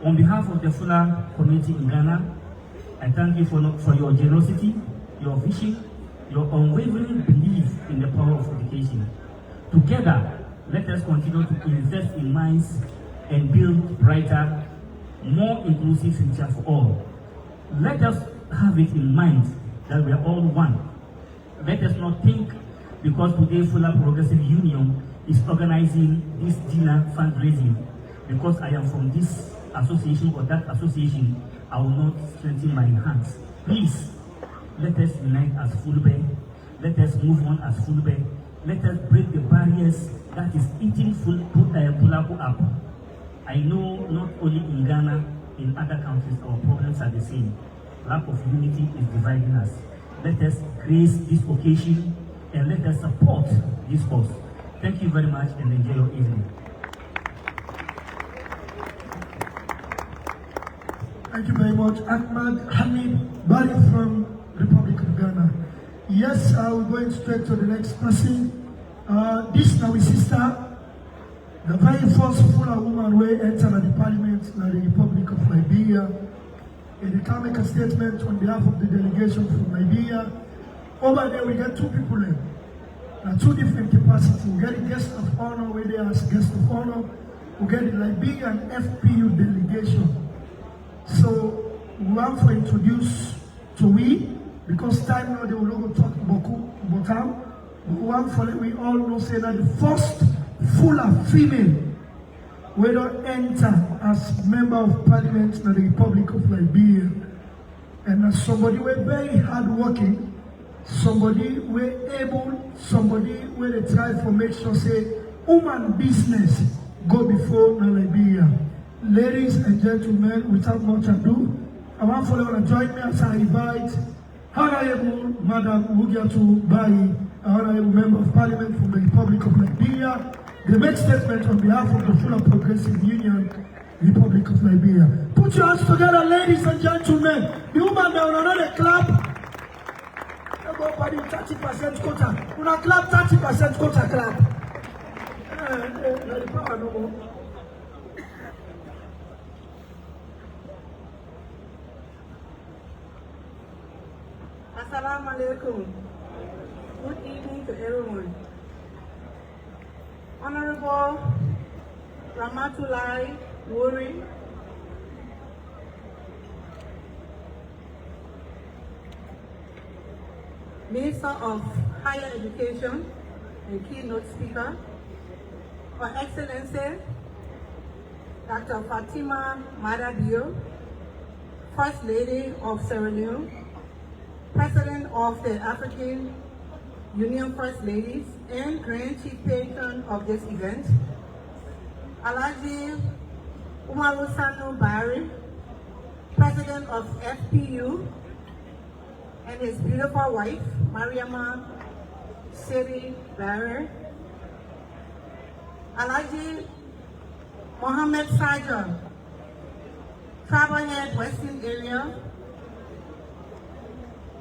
On behalf of the Fulah community in Ghana, I thank you for your generosity, your vision, your unwavering belief in the power of education. Together, let us continue to invest in minds and build brighter, more inclusive future for all. Let us have it in mind that we are all one. Let us not think because today Fulah Progressive Union is organizing this dinner fundraising, because I am from this association or that association, I will not strengthen my hands. Please, let us unite as Fulbe. Let us move on as Fulbe. Let us break the barriers that is eating Fulah up. I know not only in Ghana, in other countries, our problems are the same. Lack of unity is dividing us. Let us grace this occasion and let us support this cause. Thank you very much and enjoy your evening. Thank you very much. Ahmad Hamid Bari from Republic of Ghana. Yes, we're going straight to the next person. This is our sister, the very first Fulah woman who entered the parliament in the Republic of Liberia. And they can make a statement on behalf of the delegation from Liberia. Over there we get two people there. Two different capacities. We get the guest of honor where they are as guest of honor. We get the Liberian FPU delegation. So we want to introduce to we, because time now they will not talk about time. We want for we all know say that the first Fulah female will enter as member of parliament in the Republic of Liberia. And as somebody who is very hardworking, somebody who is able, somebody who they try to make sure say woman business go before Liberia. Ladies and gentlemen, without much ado, I want for you to join me as I invite Honorable Madam Mugiatu Bayi, Honorable Member of Parliament from the Republic of Liberia, the next statement on behalf of the Fulah Progressive Union, Republic of Liberia. Put your hands together, ladies and gentlemen. The woman down another clap. Everybody 30% quota. When I clap 30% quota clap. Assalamu alaikum. Good evening to everyone. Honorable Ramatulai Wuri, Minister of Higher Education and keynote speaker, Her Excellency Dr. Fatima Madadio, First Lady of Sierra Leone, President of the African Union First Ladies and Grand Chief Patron of this event, Alhaji Umaru Sanu Bari, President of FPU, and his beautiful wife, Mariama Siri Bari, Alhaji Mohammed Sajan, Tribal Head Western Area,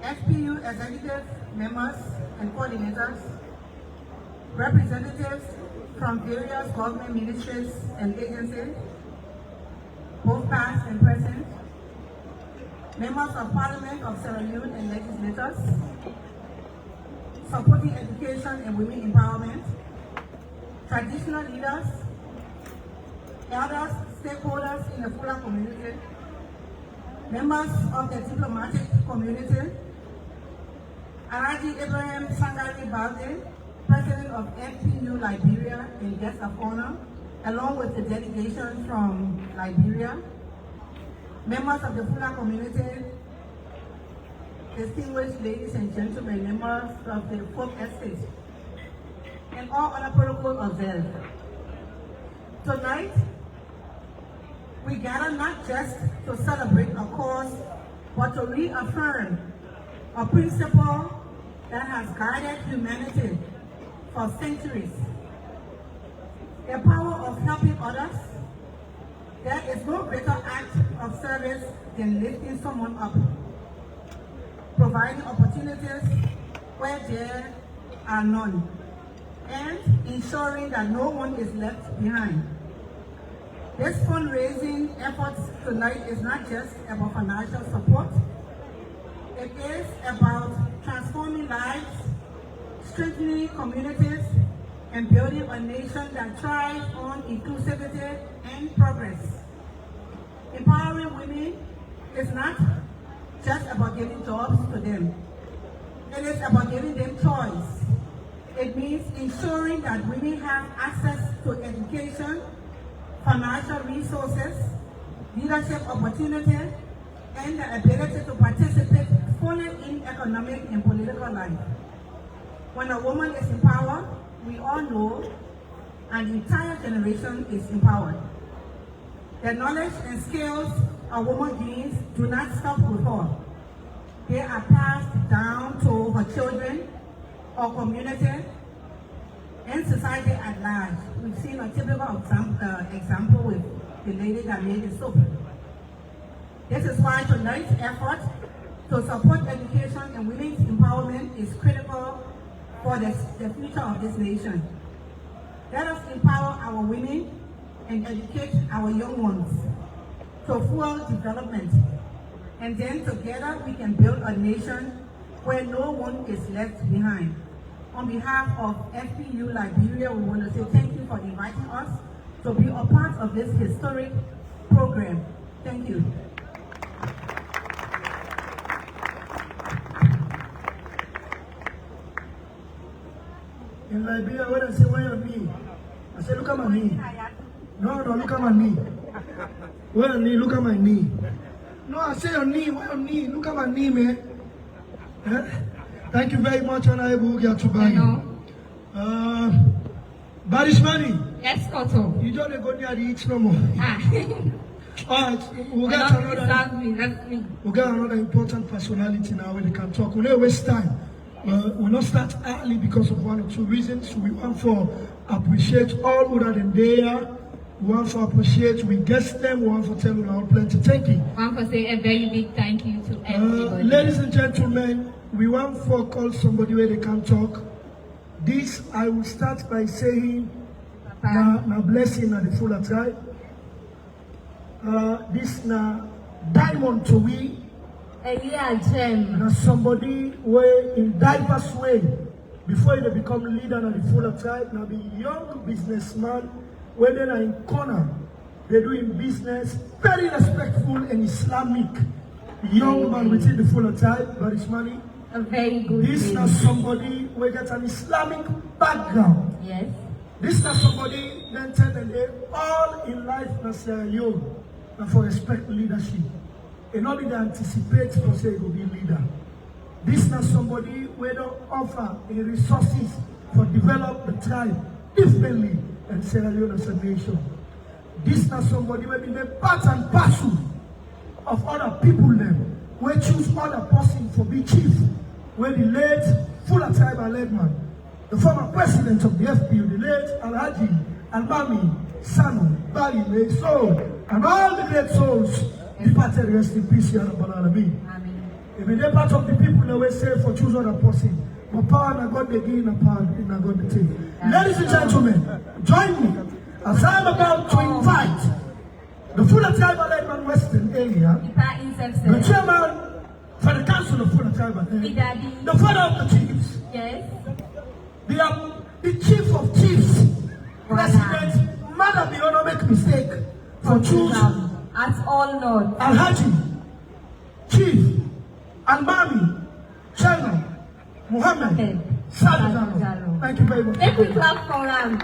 FPU executive members and coordinators, representatives from various government ministries and agencies, both past and present, members of Parliament of Sierra Leone and legislators, supporting education and women empowerment, traditional leaders, elders, stakeholders in the Fulah community, members of the diplomatic community, Alhaji Ibrahim Sangari Balde, President of FPU Liberia and guest of honor, along with the delegation from Liberia, members of the Fulah community, distinguished ladies and gentlemen, members of the folk estate, and all other protocols observed. Tonight, we gather not just to celebrate a cause, but to reaffirm a principle that has guided humanity for centuries. The power of helping others. There is no greater act of service than lifting someone up, providing opportunities where there are none, and ensuring that no one is left behind. This fundraising effort tonight is not just about financial support. It is about transforming lives, strengthening communities, and building a nation that thrives on inclusivity and progress. Empowering women is not just about giving jobs to them. It is about giving them choice. It means ensuring that women have access to education, financial resources, leadership opportunities, and the ability to participate fully in economic and political life. When a woman is empowered, we all know an entire generation is empowered. The knowledge and skills a woman gains do not stop with her. They are passed down to her children, her community, and society at large. We've seen a typical example with the lady that made the soap. This is why tonight's effort to support education and women's empowerment is critical for the future of this nation. Let us empower our women and educate our young ones to fuel development. And then together we can build a nation where no one is left behind. On behalf of FPU Liberia, we want to say thank you for inviting us to be a part of this historic program. Thank you. In Liberia, when I say, where on me? I say, look at my knee. No, look at my knee. Where on knee? Look at my knee. No, I say your knee, where on knee? Look at my knee, man. Thank you very much, Honorable Gatubani. Barishmani. Yes, Koto. You don't go near the each no more. Alright, we'll get another important personality now when they can talk. We'll not waste time. We'll not start early because of one or two reasons. We want to appreciate all other than there. We want to appreciate, we guest them, we want to tell them our plenty. Thank you. I want to say a very big thank you to everybody. Ladies and gentlemen, we want to call somebody where they can talk. This, I will start by saying, na blessing na the Fulah tribe. This na diamond to we. Gem. Na somebody where in diverse way, before they become leader na the Fulah tribe, na be young businessman, where they are in corner, they're doing business, very respectful and Islamic. Young man within the Fulah tribe, Barishmani. A very good This is not somebody who gets an Islamic background. Yes. This is not somebody that tell them they all in life as you and for respect leadership. And only they anticipate to say it will be leader. This is not somebody who don't offer the resources for develop the tribe differently and Sierra Leone as a nation. This is not somebody who be the part and parcel of other people them. We choose other person for be chief. Where the late Fulah tribal led man, the former president of the FPU, the late Alhaji Albami Sanu Bali May Soul, and all the great souls departed rest in peace, Ya Rabbal Alamin. If they're part of the people that we say for choose other person, But power and God begin and power and God the team. Ladies and gentlemen, join me as I'm about to invite the Fulah Tribal Urban Western area, the chairman for the council of Fulah Tribal area, the father of the chiefs, Yes. the chief of chiefs, President Mother Leone, no make mistake for choosing At all nods. Alhaji, Chief, Al-Mami, Chairman, Muhammad, Salazar. Thank you very much. If we clap for him,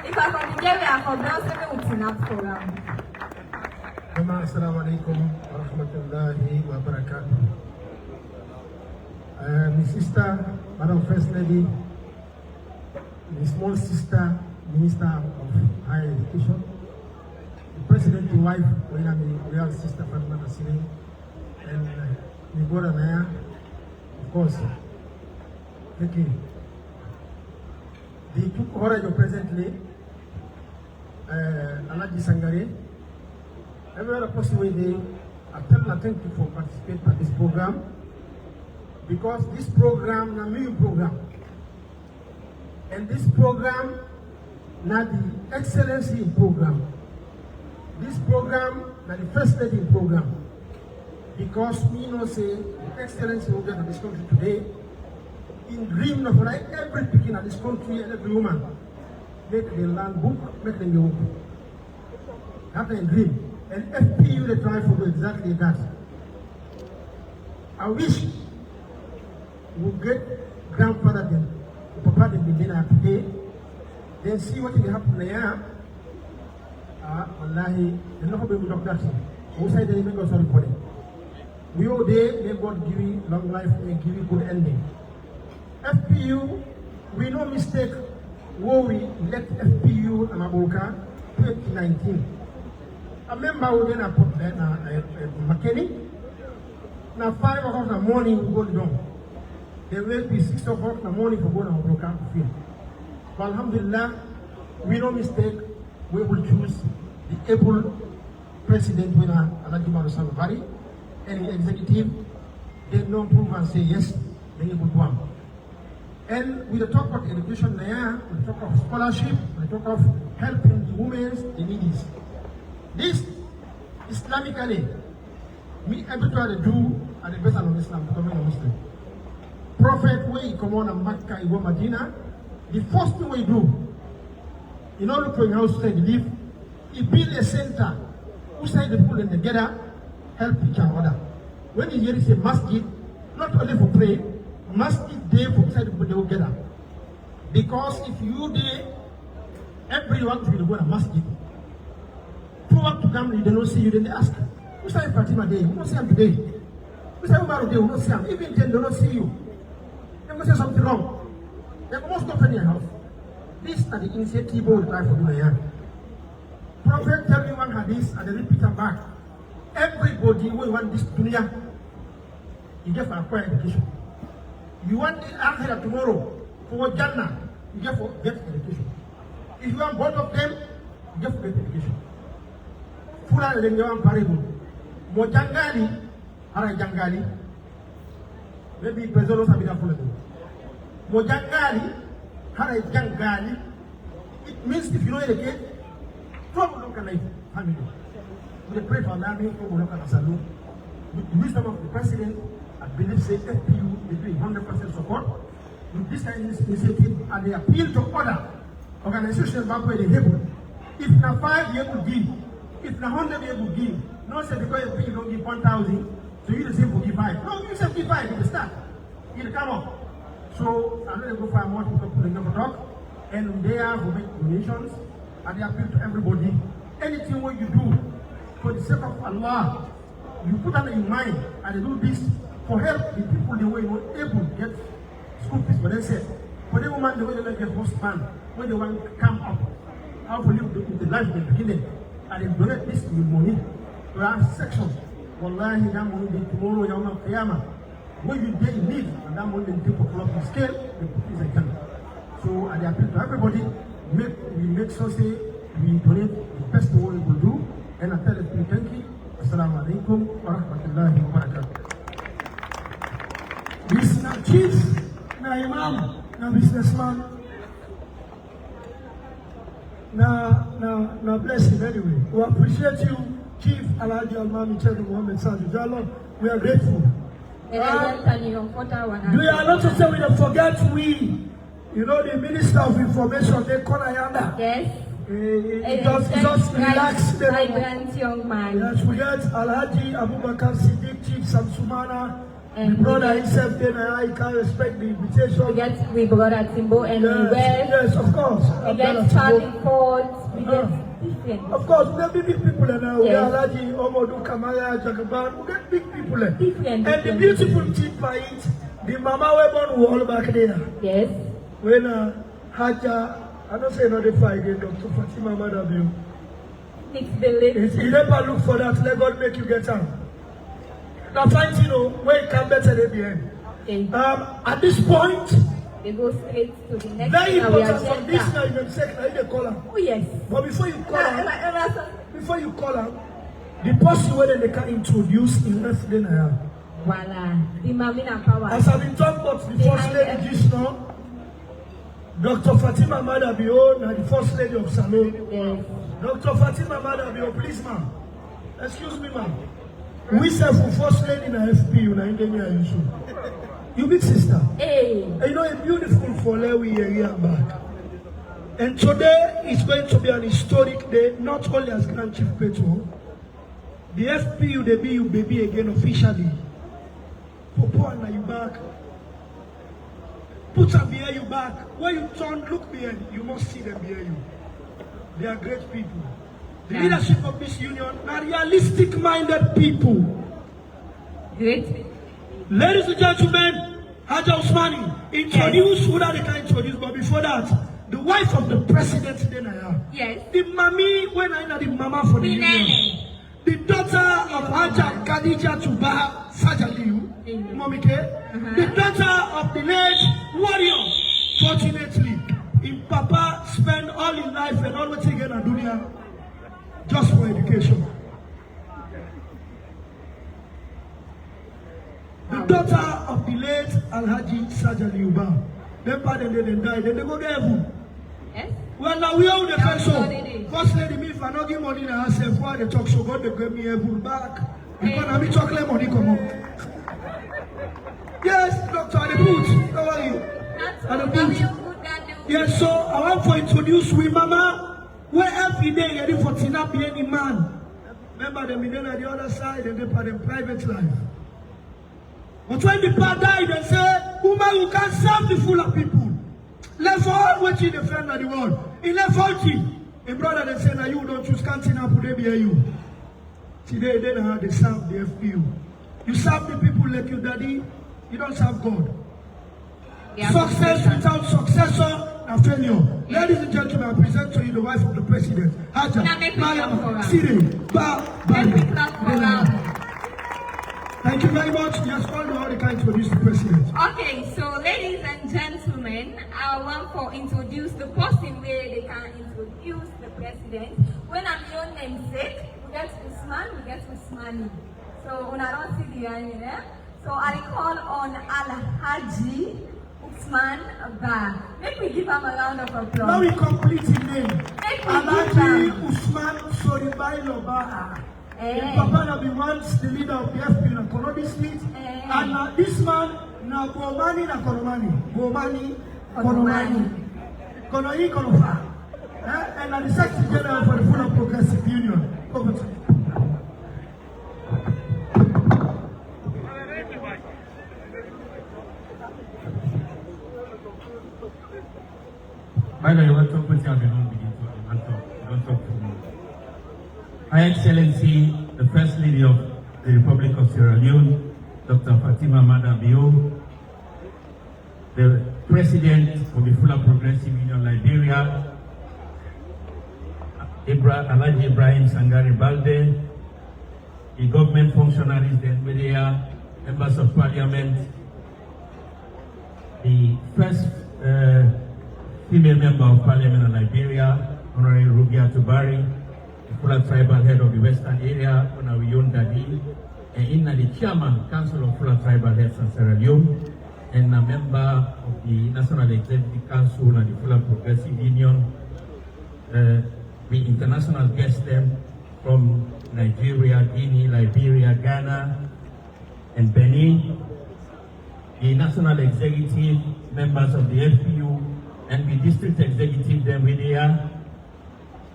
if I can get a for Brazil, we will not for him. Assalamu alaikum wa rahmatullahi wa barakatuh. My sister, Madam First Lady, my small sister, Minister of Higher Education, the President's wife, my real sister, Fatima Nasiri, and my brother Naya, of course. Thank you. The two Horajo presently, Alaji Sangare, every other person with the thank you for participating in this program, because this program is a new program, and this program is the excellency program. This program is the first lady program, because we know say the excellency will get in this country today. In dream of like every picking in this country and every woman, make them learn book, make them your book. That's a dream. And FPU they try to do exactly that. I wish we get grandfather them, papa them be there today, then see what will happen there. Wallahi, they're not going to do that. Who say they make us sorry for them? We all day, may God give you long life and give you good ending. FPU, we no mistake where we let FPU and Abuka 2019. I remember we then put that McKinney. Now 5 o'clock in the morning we go down. There will be 6 o'clock in the morning for going to Abuka field. But alhamdulillah, we no mistake we will choose the able president winner Alajima Salabari and the executive. They don't prove and say yes, they able to one. And we talk about education there, we talk of scholarship, we talk of helping the women, the needy. This, Islamically, we every try to do at the best of Islam, becoming a Muslim. Prophet, when he come on and Makkah, he go Medina, the first thing we do, in order to house to live, he build a center, who say the people together, help each other. When he hears a masjid, not only for prayer, masjid day for inside the people together. Because if you day, everyone will go to masjid. Two up to come, they don't see you, then they ask, who's that Fatima day? Who don't see him today? Who's that Umar day? Who don't see him? Even then, they don't see you. They must say something wrong. They must go to your house. These are the initiative we try for Liberian. Prophet tell me one hadith and they repeat it back. Everybody who want this dunya, you get for acquire education. You want the answer tomorrow for Jannah, you get for get education. If you want both of them, you get for get education. Fulah and Leone parable. Mo jangali, hara jangali. Maybe President Sabina Fulah. Mo jangali, hara jangali. It means if you know educate, trouble look at family. We pray for Allah, trouble look at Salu. With the wisdom of the president, I believe say FPU is doing 100% support. With this kind of initiative, and they appeal to other organizations back where they able. If na 5 years will give, if na 100 years will give, no say because FPU don't give 1,000, so you the same will give 5. No, you say give 5, you start. You'll come up. So I'm going to go find more people to never talk, and they are who make donations, and they appeal to everybody. Anything what you do for the sake of Allah, you put under your mind and they do this for help the people the way you're able to get school fees for themselves. For the woman the way they don't get husband, when they want to come up, how to live the life in the beginning, and they donate this with money. There are sections. Wallahi, that money tomorrow, Yawm al-Qiyamah. When you get in need, and that money they put up the scale, they put this again. So I appeal to everybody, we make sure say we donate the best way we will do, and I tell you thank you. Assalamu alaikum wa rahmatullahi wa barakatuh. Listener Chief, Now businessman. Now bless him anyway. We appreciate you, Chief Alhaji Almami Chedu Mohammed Sadi Jallo. We are grateful. We are not to say we don't forget you know, the Minister of Information, they call Ayanda. Yes. Just relax. Vibrant young man. Yes, we get Alhaji Abubakar Siddiq, Chief Samsumana. The brother himself, then I can't respect the invitation. We brother Timbo and yes, of course. We get Charlie Ford. We get different. Of course, we have big people now. We have Alhaji Omodu Kamara, Jagaban. We get big people. Different. And the beautiful thing by it, the Mama Webon who all back there. Yes. When Haja, I don't say not the fight again, Dr. Fatima Madabiu. It's the list. You never look for that, let God make you get out. Now, find where it can better at the end. Okay. At this point, they go straight to the next. Very important from this now, you can say, you call her. Oh, yes. But before you call her, the person where they can introduce in less than I have. Voila. The Mamina power. As I've been talking about the first lady just now, Dr. Fatima Madabio, now the first lady of Salon. Yes. Dr. Fatima Madabio, please, ma'am. Excuse me, ma'am. We say for first lady in FPU, na India, you big sister. Hey. And you know, a beautiful for Lewe area back. And today is going to be an historic day, not only as Grand Chief Petro, the FPU, they be you baby again officially. Popo and you back. Put them behind you back. When you turn, look behind, you must see them behind you. They are great people. The leadership of this union are realistic-minded people. Great. Ladies and gentlemen, Haja Usmani, introduce who that they can introduce, but before that, the wife of the president, then I am. Yes. The mommy, when I know the mama for the union. The daughter of Haja Khadija Tuba Sajaliu, Momike. The daughter of the late warrior. Fortunately, in Papa spent all his life and always again in Dunia just for education. The daughter of the late Alhaji Sajaliu Ba. Then pardon they died, then they go to heaven. Yes. Well, now we all the first so. First lady, me if I not give money na herself, why they talk so God they give me heaven back. Because I be chocolate money come up. Yes, doctor, I the boot. How are you? I the boot. Yes, so I want to introduce we mama, where every day ready for Tina be any man. Remember them in the other side and they put them private life. But when the pa die, they say, woman, you can't serve the Fulah people. Left all what you defend of the world. In left all a brother they say, now you don't choose canteen up they be you. Today they know how they serve the FPU. You serve the people like your daddy, you don't serve God. Success without successor and failure. Ladies and gentlemen, I present to you the wife of the president. Haja Thank you very much. Yes, all you all can introduce the president. Okay, so ladies and gentlemen, I want to introduce the person where they can introduce the president. When I'm your namesake, we get Usman, we get Usmani. So when I don't see the line there, so I call on Alhaji Usman Ba. Make me give him a round of applause. Now we complete his name. Alhaji Usman Soribai Loba. Papa na be once the leader of the FPU na Konobi Street. And this man na Gomani na Konomani. Gomani, Konomani. Konoyi Konofa. And the Secretary General for the Fulah Progressive Union. Over to you. By the way, welcome to Her Excellency, the First Lady of the Republic of Sierra Leone, Dr. Fatima Madabio, the President of the Fulah Progressive Union Liberia, Alhaji Ibrahim Sangari Balde, the government functionaries, the media, members of parliament, the first female member of parliament in Liberia, Honorable Rubia Tubari, the Fulah tribal head of the western area, Honorable Yon Dadi, and in the chairman, Council of Fulah tribal heads in Sierra Leone, and a member of the National Executive Council and the Fulah Progressive Union. We international guests them from Nigeria, Guinea, Liberia, Ghana, and Benin. The National Executive members of the FPU and the District Executive them with here.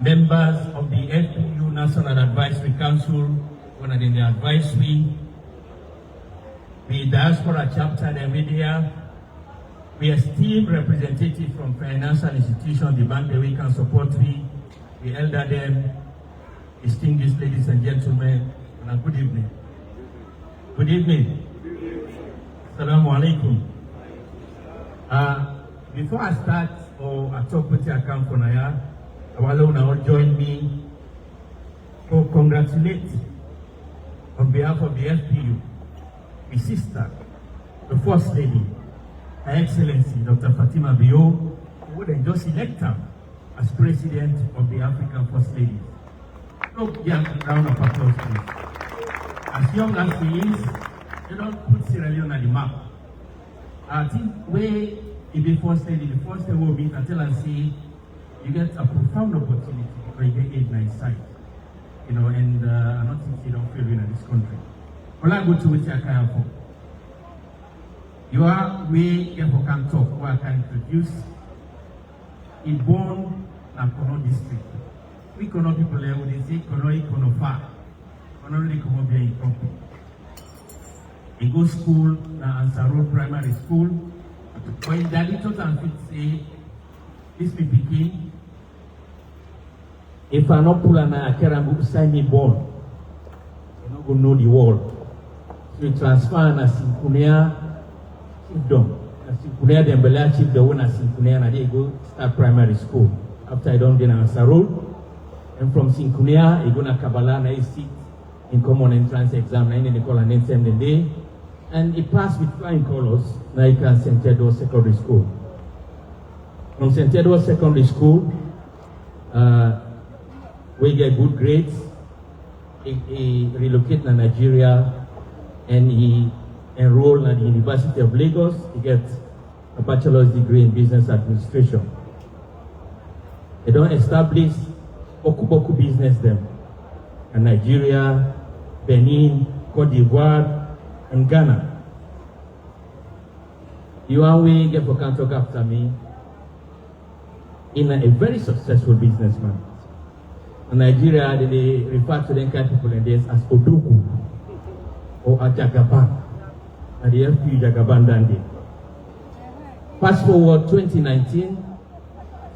Members of the FPU National Advisory Council, one in the advisory. The Diaspora Chapter them with here. We esteemed representatives from financial institutions, the bank that we can support we. The elder them, distinguished ladies and gentlemen, and good evening. Good evening. Assalamu alaikum. Before I start or I talk with your account for Naya, I want to now join me to congratulate on behalf of the FPU, my sister, the First Lady, Her Excellency Dr. Fatima Bio, who would just elect her as President of the African First Ladies. So, young round of applause, please. As young as she is, you don't put Sierra Leone on the map. I think where it be First Lady, the first thing will be to tell and say, you get a profound opportunity because you get aid in sight. You know, and I'm not thinking you don't feel in this country. All I go to which I can for. You are way if I can talk, or I can introduce in born and Kono district. We Kono people there would say Kono far. Kono really come up here in company. He go school na Answer Road Primary School. When Daddy taught and fit say, this me begin. If I not pull na Kerambu sign me born, you not go know the world. So you transfer na Sinkunia chiefdom. Na Sinkunia Dembele chiefdom when na Sinkunia na they go start primary school. After I don't do na Answer Road, and from Sinkunia I go na Kabbalah na sit in common entrance exam na they call an exam the day. And it passed with flying colors. Now you can St. Edward Secondary School. From St. Edward Secondary School, we get good grades. He relocated to Nigeria and he enrolled at the University of Lagos. He gets a bachelor's degree in business administration. They don't establish Boku business them in Nigeria, Benin, Cote d'Ivoire, and Ghana. You are way get for can talk after me in a very successful businessman. In Nigeria, they refer to them kind of people in this as Oduku or Ajagaban. And the FPU Jagaban Dandi. Fast forward 2019,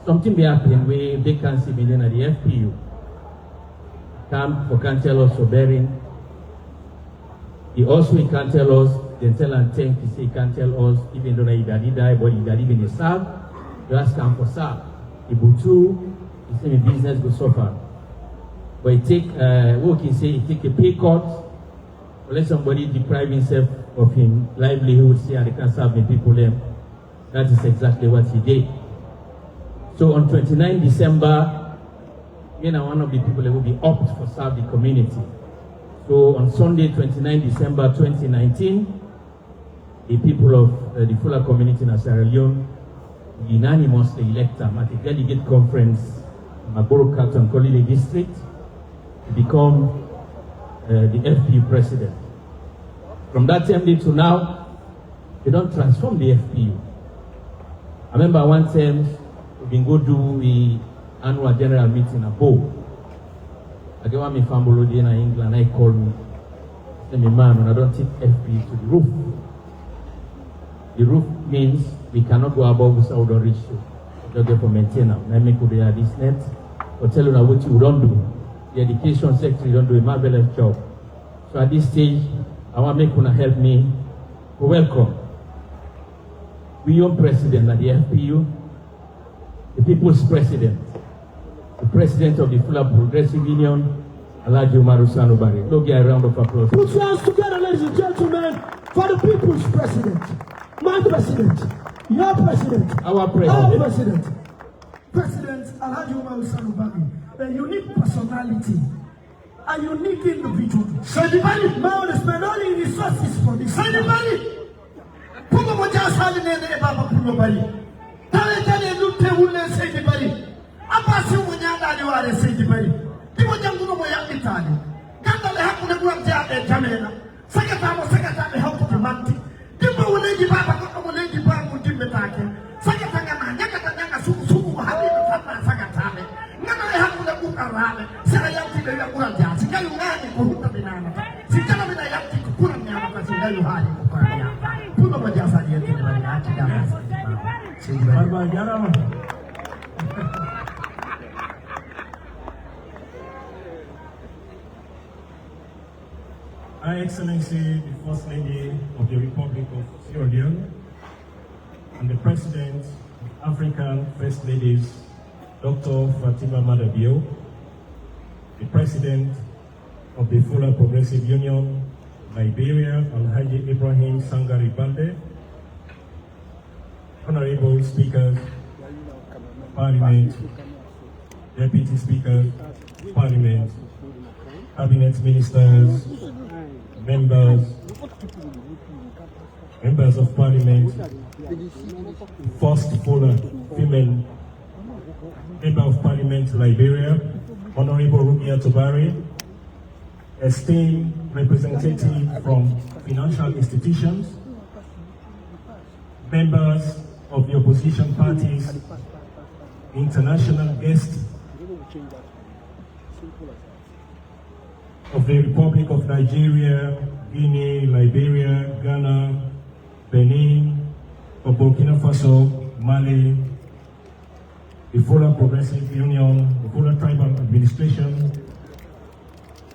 something be happening where vacancy million at the FPU. Come for can tell us for bearing. He also can't tell us, then tell and thank to say he can't tell us, even though he daddy die, but he daddy been a serve, you ask him for serve. He butu, he say the business go suffer. But he take, what can say, he take a pay cut, or let somebody deprive himself of his livelihood, say, and they can't serve the people them. That is exactly what he did. So on 29 December, you know, one of the people that will be opt for serve the community. So on Sunday, 29 December 2019, the people of the Fulah community in Sierra Leone unanimously elected him at a delegate conference in Magoro Carlton Colony District to become the FPU president. From that time to now, they don't transform the FPU. I remember one time we've been go do the annual general meeting at Bo. I get one me family in England, I call me. Say me man, when I don't take FP to the roof. The roof means we cannot go above the Saudi ratio. Just get for maintenance. I make good this net. Or tell you what you don't do. The education sector you don't do a marvelous job. So at this stage, I want to make una help me to welcome we young president at the FPU, the people's president. The president of the Fulah Progressive Union, Alhaji Umaru Sanubari. Look, get a round of applause. Put your hands together, ladies and gentlemen, for the people's president. My president. Your president. Our president. Our president. President Alhaji Umaru Sanubari. A unique personality. A unique individual. Anybody? Man, spend all the resources for this. Anybody? Put mo jasali ne ne baba kuno bari tale tale lutte wulle seydi bari abasi mo nyaada ni ware seydi bari dimo janguno mo yambitani gandale hakkunde buram jaabe jamena sagata be hawtude manti dimbo woneji baba ko mo leji baba dimbe take sagata ngana nyakata nyanga suku habibe fatna sagata be ngana hakkunde bukarabe sera yawti be buram jaa singayu ngani ko hutta binana sikala bina yawti ko kuram nyama ka singayu haali ko parya puno mo jasa di yete bari ati dama seydi baba jarama Her Excellency, the First Lady of the Republic of Sierra Leone, and the President of African First Ladies, Dr. Fatima Madabio, the President of the Fulah Progressive Union, Liberia, Alhaji Ibrahim Sangari Bande, Honorable Speakers, Parliament, Deputy Speakers, Parliament, Cabinet Ministers, members of Parliament, first Fulah female member of Parliament, Liberia, Honorable Rukia Tobari, esteemed representative from financial institutions, members of the opposition parties, international guests of the Republic of Nigeria, Guinea, Liberia, Ghana, Benin, of Burkina Faso, Mali, the Fulah Progressive Union, the Fulah Tribal Administration,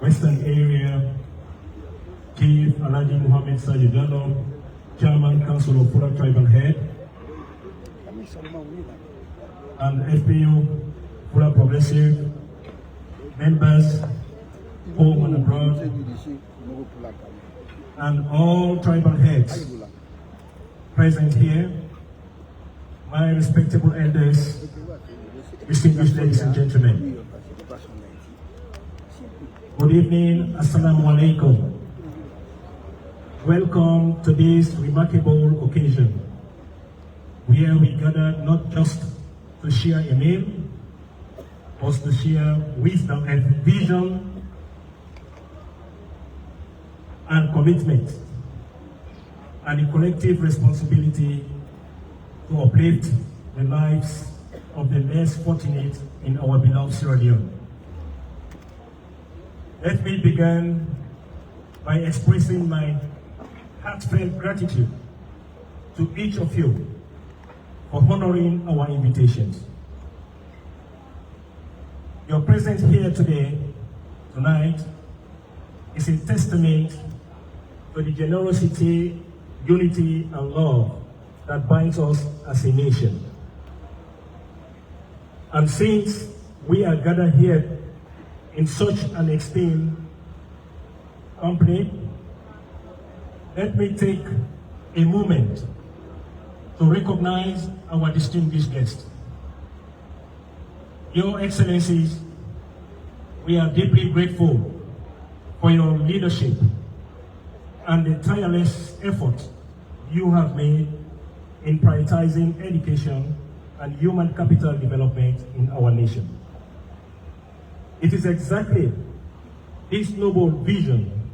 Western Area, Chief Alhaji Muhammad Sajidano, Chairman Council of Fulah Tribal Head, and FPU, Fulah Progressive, members, home and abroad, and all tribal heads present here, my respectable elders, distinguished ladies and gentlemen. Good evening, Assalamu alaikum. Welcome to this remarkable occasion, where we gather not just to share a meal, but to share wisdom and vision and commitment, and the collective responsibility to uplift the lives of the less fortunate in our beloved Sierra Leone. Let me begin by expressing my heartfelt gratitude to each of you for honoring our invitations. Your presence here tonight, is a testament to the generosity, unity, and love that binds us as a nation. And since we are gathered here in such an esteemed company, let me take a moment to recognize our distinguished guests. Your Excellencies, we are deeply grateful for your leadership and the tireless effort you have made in prioritizing education and human capital development in our nation. It is exactly this noble vision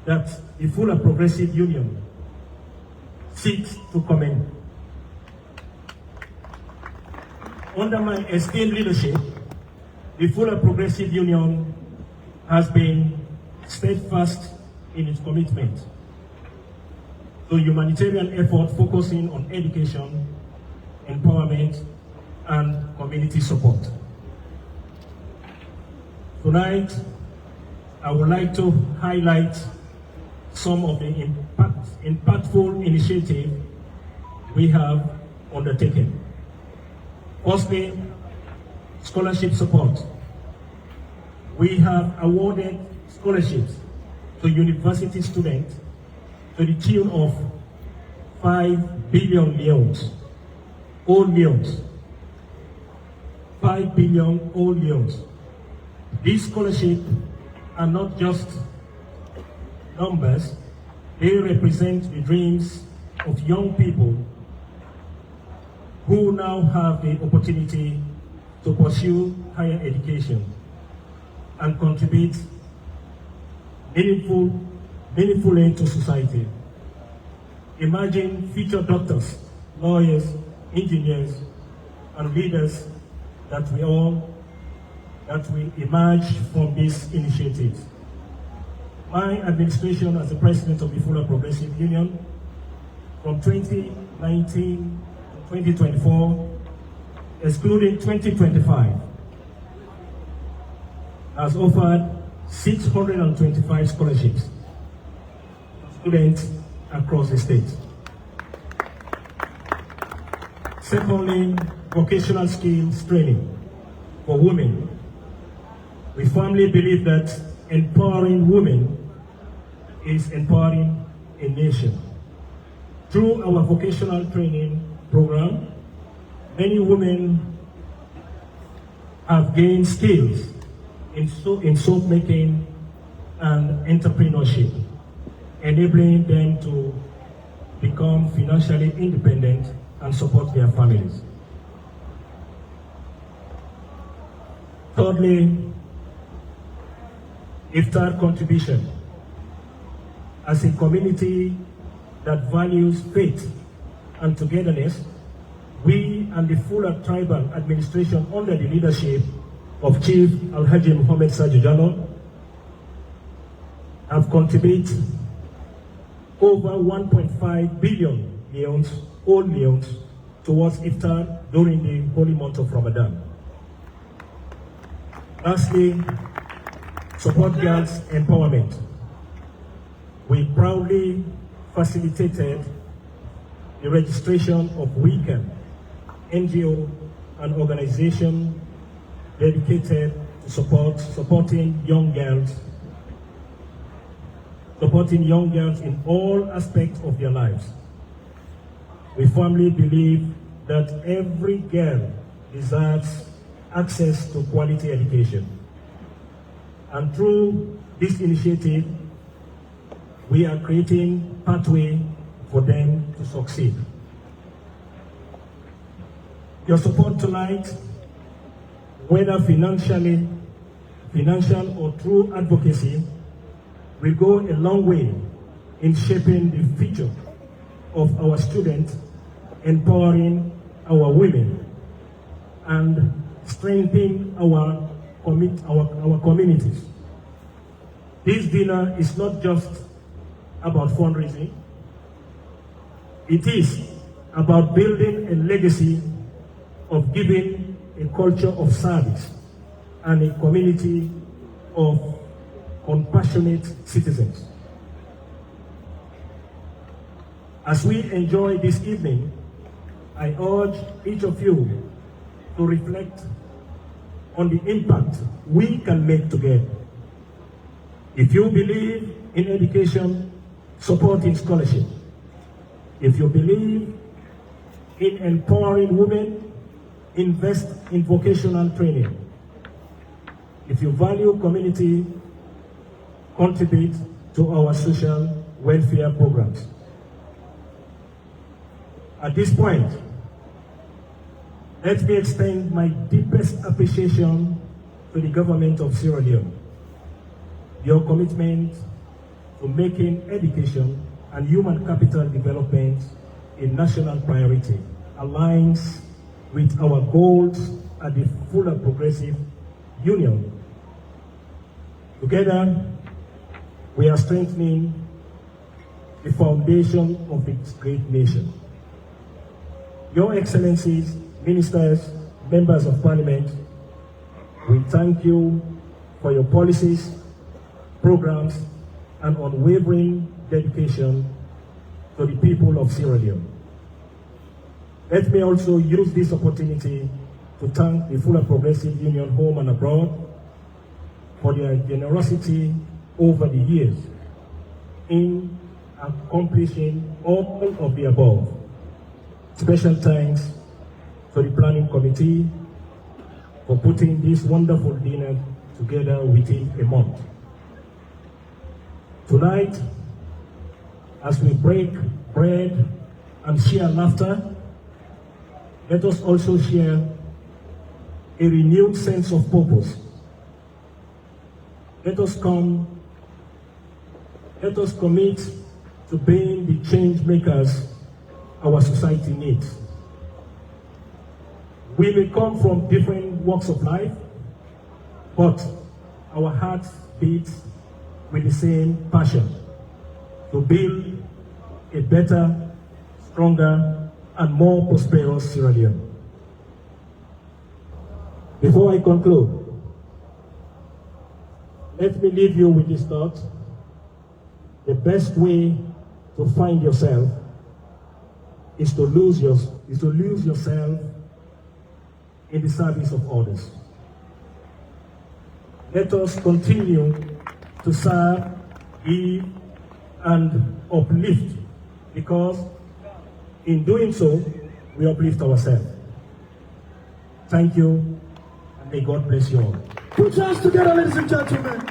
that the Fulah Progressive Union seeks to commend. Under my esteemed leadership, the Fulah Progressive Union has been steadfast in its commitment to humanitarian effort focusing on education, empowerment, and community support. Tonight, I would like to highlight some of the impactful initiatives we have undertaken. Firstly, scholarship support. We have awarded scholarships to university students to the tune of 5 billion leones, old leones. 5 billion old leones. These scholarships are not just numbers, they represent the dreams of young people who now have the opportunity to pursue higher education and contribute meaningfully to society. Imagine future doctors, lawyers, engineers, and leaders that will emerge from these initiatives. My administration as the president of the Fulah Progressive Union from 2019 to 2024, excluding 2025, has offered 625 scholarships to students across the state. Secondly, vocational skills training for women. We firmly believe that empowering women is empowering a nation. Through our vocational training program, many women have gained skills in soap making and entrepreneurship, enabling them to become financially independent and support their families. Thirdly, iftar contribution. As a community that values faith and togetherness, we and the Fulah Tribal Administration under the leadership of Chief Alhaji Muhammad Sajujano have contributed over 1.5 billion leones, old leones, towards iftar during the holy month of Ramadan. Lastly, support girls' empowerment. We proudly facilitated the registration of WICAN, NGO and organization dedicated to supporting young girls in all aspects of their lives. We firmly believe that every girl deserves access to quality education. And through this initiative, we are creating a pathway for them to succeed. Your support tonight, whether financial or through advocacy, will go a long way in shaping the future of our students, empowering our women, and strengthening our communities. This dinner is not just about fundraising. It is about building a legacy of giving, a culture of service, and a community of compassionate citizens. As we enjoy this evening, I urge each of you to reflect on the impact we can make together. If you believe in education, support in scholarship. If you believe in empowering women, invest in vocational training. If you value community, contribute to our social welfare programs. At this point, let me extend my deepest appreciation to the government of Sierra Leone. Your commitment to making education and human capital development a national priority aligns with our goals at the Fulah Progressive Union. Together, we are strengthening the foundation of this great nation. Your Excellencies, Ministers, Members of Parliament, we thank you for your policies, programs, and unwavering dedication to the people of Sierra Leone. Let me also use this opportunity to thank the Fulah Progressive Union home and abroad for their generosity over the years in accomplishing all of the above. Special thanks to the planning committee for putting this wonderful dinner together within a month. Tonight, as we break bread and share laughter, let us also share a renewed sense of purpose. Let us commit to being the change makers our society needs. We may come from different walks of life, but our hearts beat with the same passion to build a better, stronger, and more prosperous Sierra Leone. Before I conclude, let me leave you with this thought. The best way to find yourself is to lose yourself in the service of others. Let us continue to serve, give, and uplift, because in doing so, we uplift ourselves. Thank you, and may God bless you all. Put your hands together, ladies and gentlemen.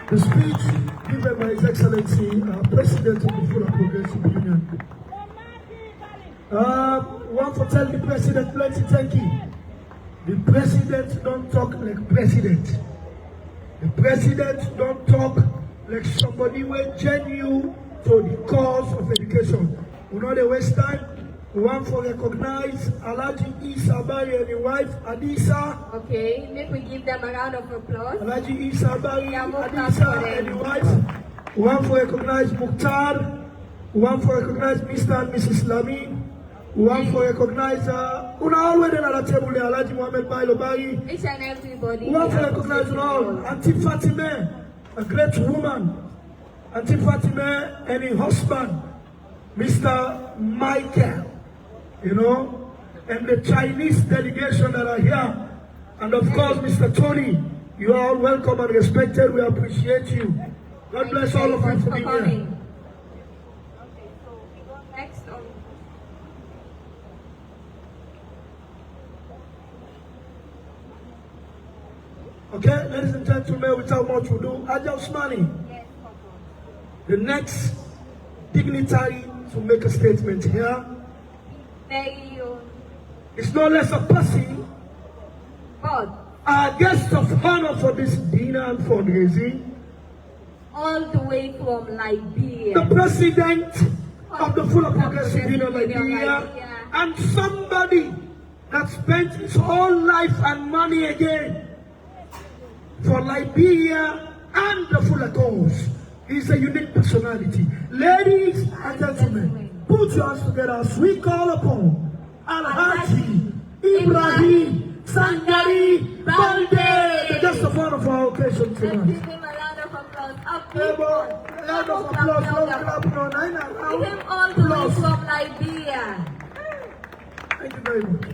The speech given by His Excellency, President of the Fulah Progressive Union. Want to tell the President plenty thank you. The President don't talk like President. The President don't talk like somebody who genuine to the cause of education. We know the waste time. We want to recognize Alhaji Isa Bari and his wife, Adisa. Okay, let me give them a round of applause. Alhaji Isa Bari, Adisa and his wife. We want to recognize Mukhtar. We want to recognize Mr. and Mrs. Lami. We want to recognize Una already at the table, Alhaji Muhammad Bailo Bari. Each and everybody. We want to recognize all. Auntie Fatima, a great woman. Auntie Fatima and her husband, Mr. Michael. You know, and the Chinese delegation that are here, and of course, Mr. Tony, you are all welcome and respected. We appreciate you. God bless all of you for being here. Okay, so we go next on. Okay, ladies and gentlemen, without much ado, Aja Usmani, the next dignitary to make a statement here. It's no less a person, but our guest of honor for this dinner and fundraising, all the way from Liberia, the president of the Fulah Progressive Union Liberia, and somebody that spent his whole life and money again for Liberia and the Fulah cause. He's a unique personality. Ladies and gentlemen, put your hands together as we call upon Alhaji Ibrahim Sangari Balde, the guest of honor for our occasion tonight. Let's give him a round of applause. Round of applause. Give him all the way from Liberia. Thank you very much.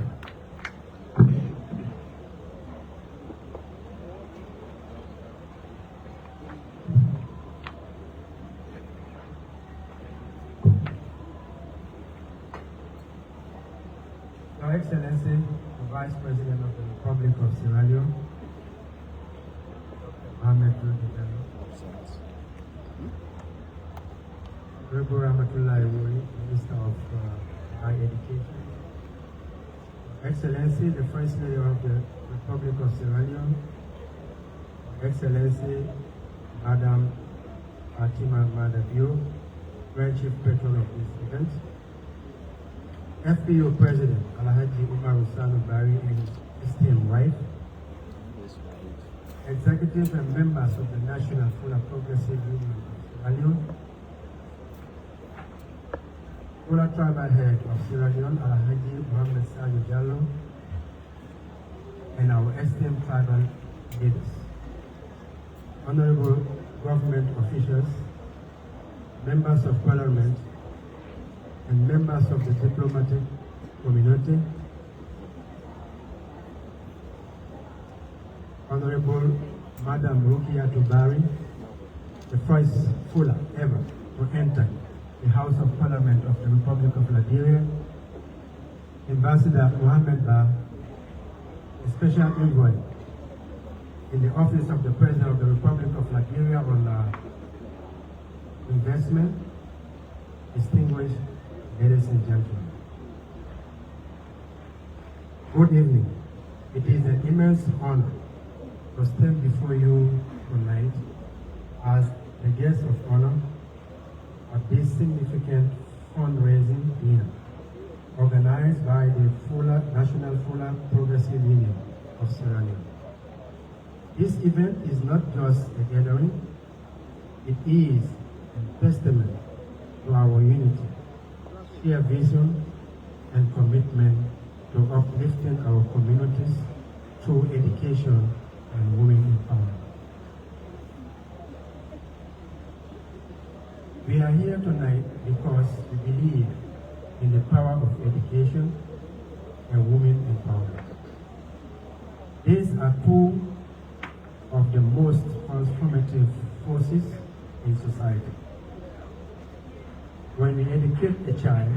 Your Excellency, the Vice President of the Republic of Sierra Leone, Mohamed Rudidano, Honorable Rahmatullah Iwori, Minister of Higher Education, Your Excellency, the First Lady of the Republic of Sierra Leone, Your Excellency, Madam Fatima Madabio, Grand Chief Patron of this event, FPU President Alhaji Umar Usanu Bari and his esteemed wife, executives and members of the National Fulah Progressive Union of Sierra Leone, Fulah Tribal Head of Sierra Leone Alhaji Muhammad Sani Jallo, and our esteemed tribal leaders, honorable government officials, members of parliament, and members of the diplomatic community, Honorable Madam Rukia Tubari, the first Fulah ever to enter the House of Parliament of the Republic of Liberia, Ambassador Mohamed Ba, a special envoy in the office of the President of the Republic of Liberia on investment, distinguished ladies and gentlemen. Good evening. It is an immense honor to stand before you tonight as the guest of honor at this significant fundraising dinner organized by the Fulah, National Fulah Progressive Union of Sierra Leone. This event is not just a gathering, it is a testament to our unity, shared vision, and commitment to uplifting our communities through education and women empowerment. We are here tonight because we believe in the power of education and women empowerment. These are two of the most transformative forces in society. When we educate a child,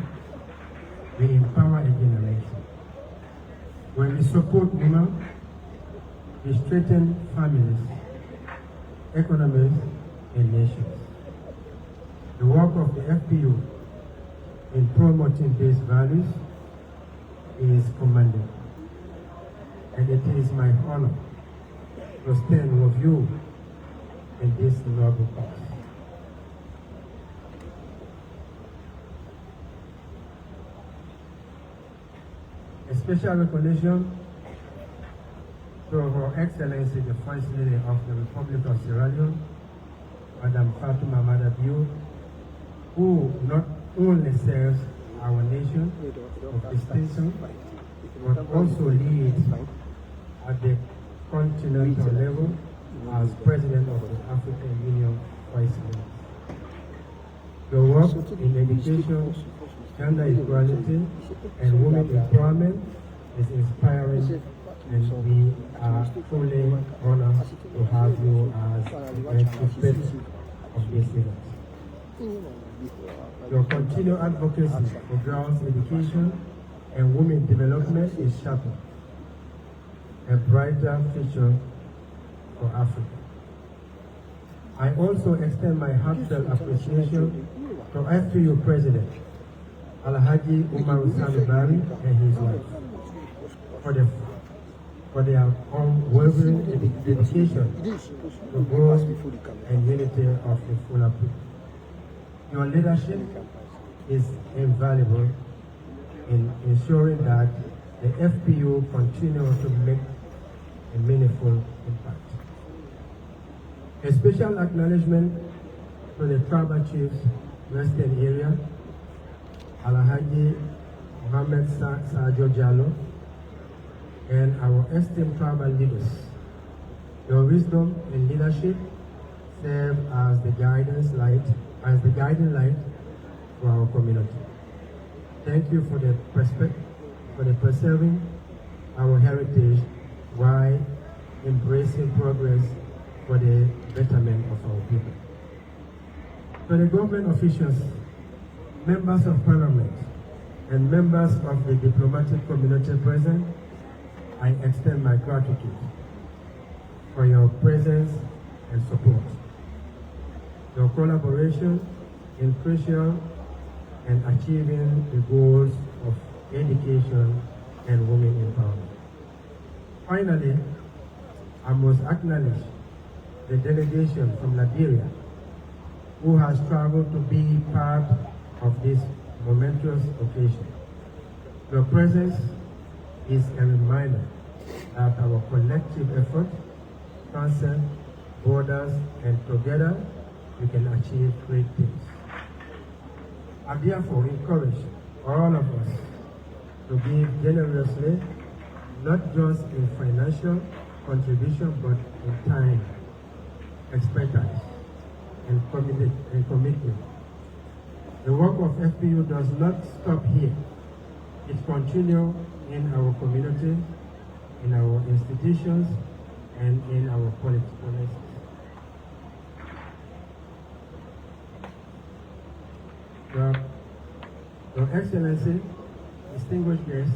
we empower a generation. When we support women, we strengthen families, economies, and nations. The work of the FPU in promoting these values is commendable, and it is my honor to stand with you in this noble cause. A special recognition to Her Excellency the First Lady of the Republic of Sierra Leone, Madam Fatima Madabiou, who not only serves our nation of distinction, but also leads at the continental level as President of the African Union Vice President. Your work in education, gender equality, and women empowerment is inspiring, and we are truly honored to have you as the recipient of this event. Your continued advocacy for girls' education and women development is shaping a brighter future for Africa. I also extend my heartfelt appreciation to FPU President Alhaji Umar Salibari and his wife for their unwavering dedication to growth and unity of the Fulah people. Your leadership is invaluable in ensuring that the FPU continues to make a meaningful impact. A special acknowledgement to the tribal chiefs, Western area, Alhaji Mohammed Sajo Jallo, and our esteemed tribal leaders. Your wisdom and leadership serve as the guiding light for our community. Thank you for the preserving our heritage while embracing progress for the betterment of our people. To the government officials, members of parliament, and members of the diplomatic community present, I extend my gratitude for your presence and support. Your collaboration is crucial in achieving the goals of education and women empowerment. Finally, I must acknowledge the delegation from Liberia who has traveled to be part of this momentous occasion. Your presence is a reminder that our collective effort transcends borders, and together we can achieve great things. I therefore encourage all of us to give generously, not just in financial contribution, but in time, expertise, and commitment. The work of FPU does not stop here. It continues in our community, in our institutions, and in our political. Your Excellency, distinguished guests,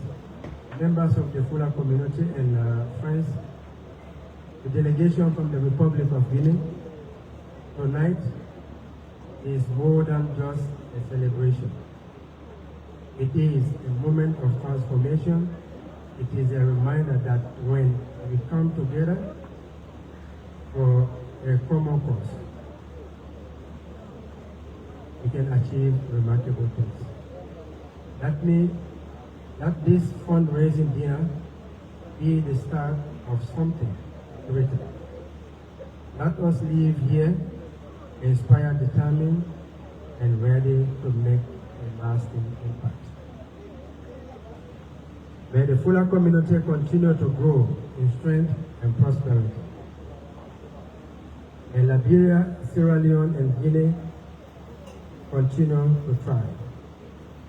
members of the Fulah community, and friends, the delegation from the Republic of Guinea, tonight is more than just a celebration. It is a moment of transformation. It is a reminder that when we come together for a common cause, we can achieve remarkable things. Let this fundraising dinner be the start of something greater. Let us leave here inspired, determined, and ready to make a lasting impact. May the Fulah community continue to grow in strength and prosperity. May Liberia, Sierra Leone, and Guinea continue to thrive.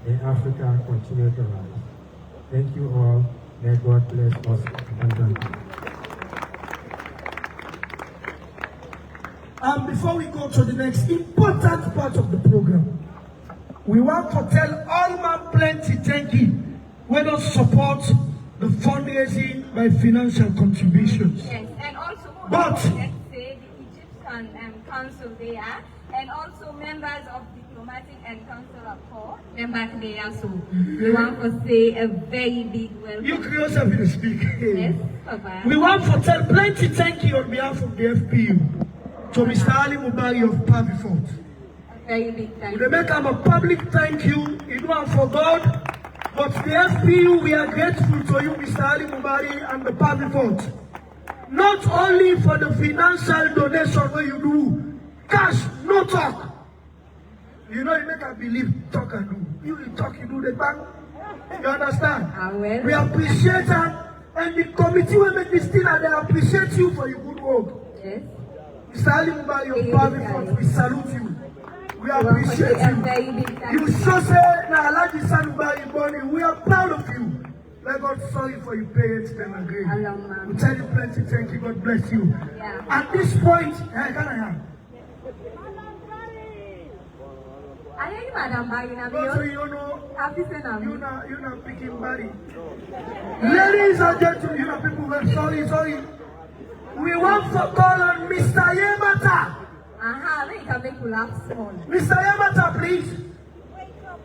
May Africa continue to rise. Thank you all. May God bless us abundantly. And before we go to the next important part of the program, we want to tell all man plenty thank you. We don't support the fundraising by financial contributions. Yes, and also but let's say the Egyptian council there, and also members of diplomatic and consular corps members there. So we want to say a very big welcome. You can also be the speaker. Yes, Papa. We want to tell plenty thank you on behalf of the FPU to Mr. Ali Mubari of Pavifort. Very big thank you. We make him a public thank you. It was for God. But the FPU, we are grateful to you, Mr. Ali Mubari and the Pavifort. Not only for the financial donation where you do, cash, no talk. You know, you make us believe, talk and do. You talk, you do the bank. You understand? Well. We appreciate that. And the committee will make this thing and they appreciate you for your good work. Yes. Mr. Ali Mubari of Pavifort, we salute you. We appreciate you. You so say, now Allah the son of body. We are proud of you. Let God sorry for your parents them again. We tell you plenty thank you. God bless you. Yeah. At this point, can I have? I am Madam Bagina. Also, you know, you know, picking body. Ladies and gentlemen, you know, people were sorry. We want to call on Mr. Yemata. Let me make you laugh small. Mr. Yamata, please.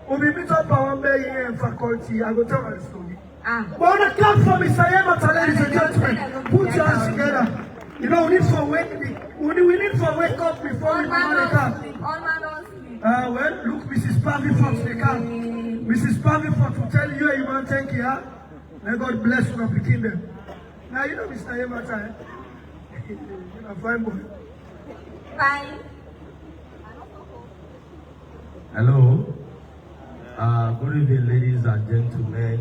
We'll be meet up our here in faculty. I will tell my story. But on the clap for Mr. Yamata, ladies and gentlemen. Put your hands together. You know, we need for wake up before we come. Well, look, Mrs. Pavifort, they come. Mrs. Pavifort will tell you, you man, thank you. May God bless you for picking them. Now, you know, Mr. Yamata, you know, fine boy. Fine. Hello. Good evening, ladies and gentlemen.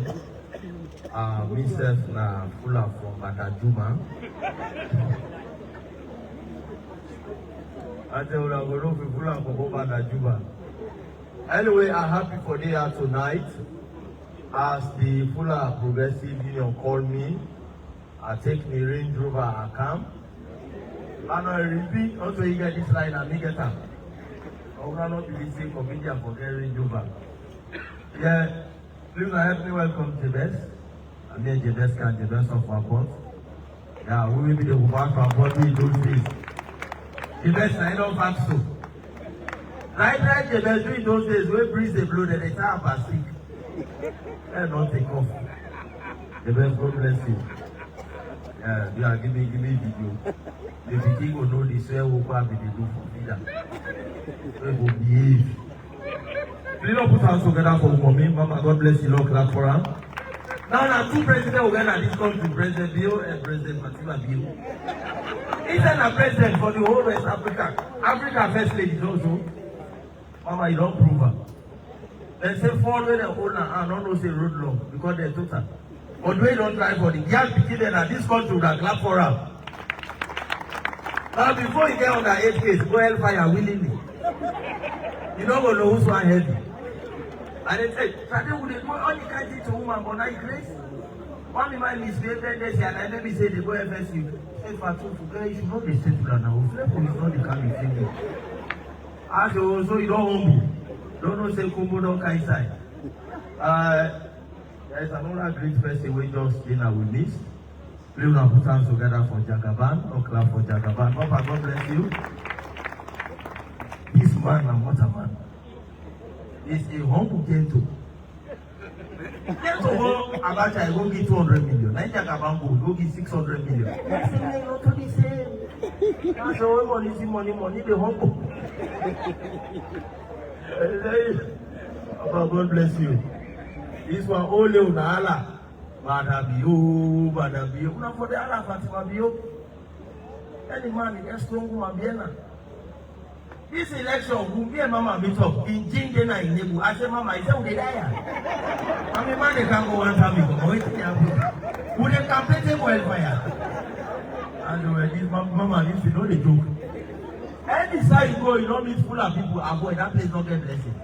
Myself na Fulah from Badajuma. Anyway, I'm happy for the here tonight. As the Fulah Progressive Union called me, I take me Range Rover I come. And I repeat, also you get this line and me get up. I will not be the same comedian for Range Rover. Yeah, please help me welcome Jebes. I mean Jebes can Jebes of our boss. Yeah, we will be the woman from what we do this. Jebes, I don't think so. Right, Jebes doing those days, we breeze the blood and they start up sick. And not take off. Jebes, God bless you. Yeah, they are give me video. The people will know this way, will probably do for Vida. They will behave. Please don't put hands together for mommy. Mama, God bless you. Lord, clap for her. Now, two presidents will get at this country, President Bio and President Fatima Bio. He's a president for the whole West Africa. Africa first ladies also. Mama, you don't prove her. They say forward and hold her hand, don't say road long because they're total. But we don't try for the young people that this country would have clap for her. Now, before you get on the 8 case, go hellfire willingly. You don't know who's one heavy. And they say, Saturday would they go all the country to woman, but now you grace? One man is there, they say, and then they say, they go FSU. Say, for two, you should not be settled now. Flepo is not the kind of thing. As also, you don't humble. Don't know, say, Kumbo don't kind side. There is another great person we just dinner with this. Please now put hands together for Jagaban or clap for Jagaban. Papa, God bless you. This man and what a man. It's a humble gentle. Gentle, Abacha, I go get 200 million. Nigeria Kabambo, go get 600 million. I say, I not to the same. That's all money, the humble. God bless you. This one, only Unala. Madabio. Now for the Allah, Fatima Bio. Any man is strong woman, Vienna. This election, me and Mama meet up in Jingena in Nebu. I said, Mama, is that they die? I mean, man, they can't go one time. Would they campaign them wildfire? And this Mama, this is not a joke. Any side you go, you don't meet Fulah people, avoid that place, not get blessing.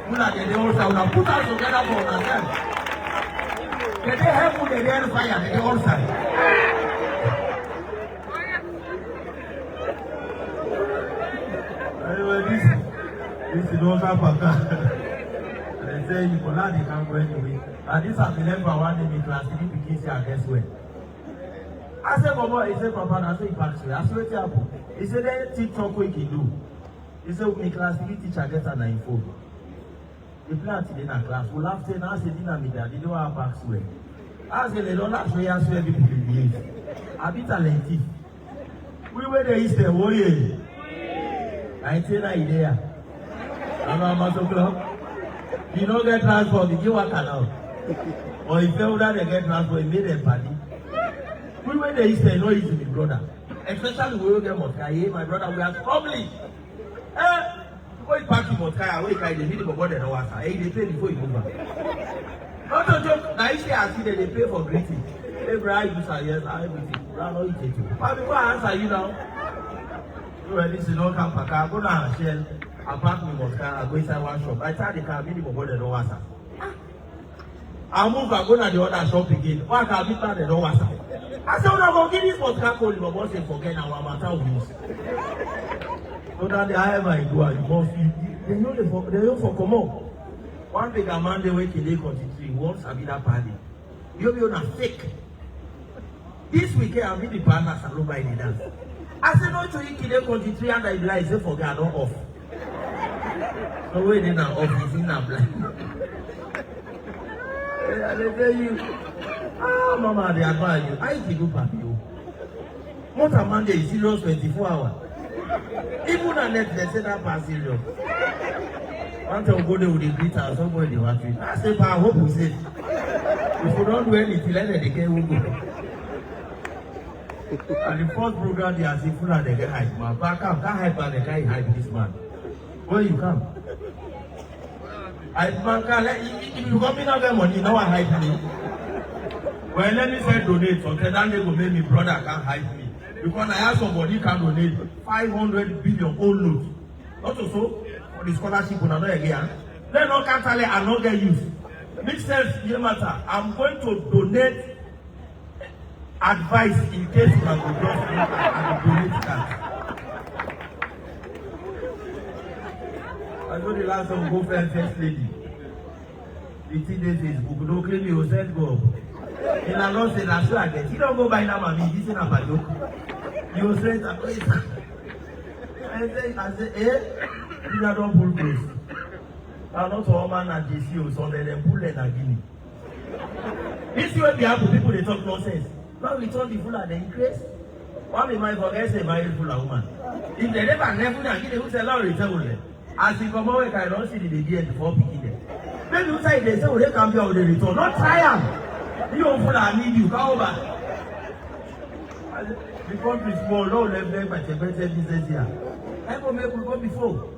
Fulah, they all say, put us together for ourselves. They help with the real fire, they all say. This is not a they say you Fulah, they can't go anyway. And this has been left by one day in class, he begins here, guess where? I said, Mama, he said, Papa, I said, I said, what happened? He said, then TikTok we can do. He said, we class, we teacher get an info. They plant in a class, we'll have to now say, dinner media, they don't have back swear. I said, they don't have to swear people believe. A bit talented. We were the Easter, warrior. I tell you, idea. I'm a muscle club. You don't get transport, you give a canal. Or if you don't get transport, you made a party. We went there, Easter, no easy, my brother. Especially when we get Motkaya, my brother, we are struggling. Before you pack in Motkaya, we can meet the body and water. They pay before you move on. Not a joke, now you see, I see that they pay for greeting. Every eye you say, yes, I will take. I know you take it. But before I answer you now, well, this is not camp. I go down and shell. I park in Motkaya, I go inside one shop. I tell the car, meet the body and water. I move, I go to the other shop again. Why can't I meet the door water? I said, I'm going to give this podcast call, but once you forget now, I'm matter of use. So that the however I do, you must they know for come on. One big man they wait till they continue, once I be that party. You'll be on a fake. This weekend I'll be the partner salon by the dance. I said, no, to you till they continue and I blind, say forget not off. So when they now off, he's in a blind. I tell you. Ah, Mama, they advise you. I think you papi you. What a Monday is serious 24 hours. Even a net, they say that pass serious. One time go there with the glitter, somebody want to. I say, I hope we say. If you don't do anything, let the game will go. And the first program, they are saying, Fulah, they get hype. Man, back up, that hype, and the guy hype this man. Where you come? I if you come in have money, now I hype me. Well, let me say donate. So then they go make me brother can't hype me. Because I have somebody can donate 500 billion old notes. Not also for the scholarship on another again. Then no can tell and not get used. Which says, no matter, I'm going to donate advice in case you have to just and donate that. I know the last time we go for a first lady. The thing is Facebook, don't claim you yourself go. In a law say that's what I get. You don't go by now, mommy. This is not a joke. You say that place. I say, you don't pull close. I'm not a woman at GCO, so they pull them again. This way we have people they talk nonsense. Now we turn the Fulah, they increase. One may might forget say marry Fulah woman. If they never again, they will say allow return them. As you come out, I don't see the baby before picking them. Maybe you say they say they can be out the return. Not try them. You don't Fulah need you. Come over. The country is small, no left there, but a better business here. I will make go before.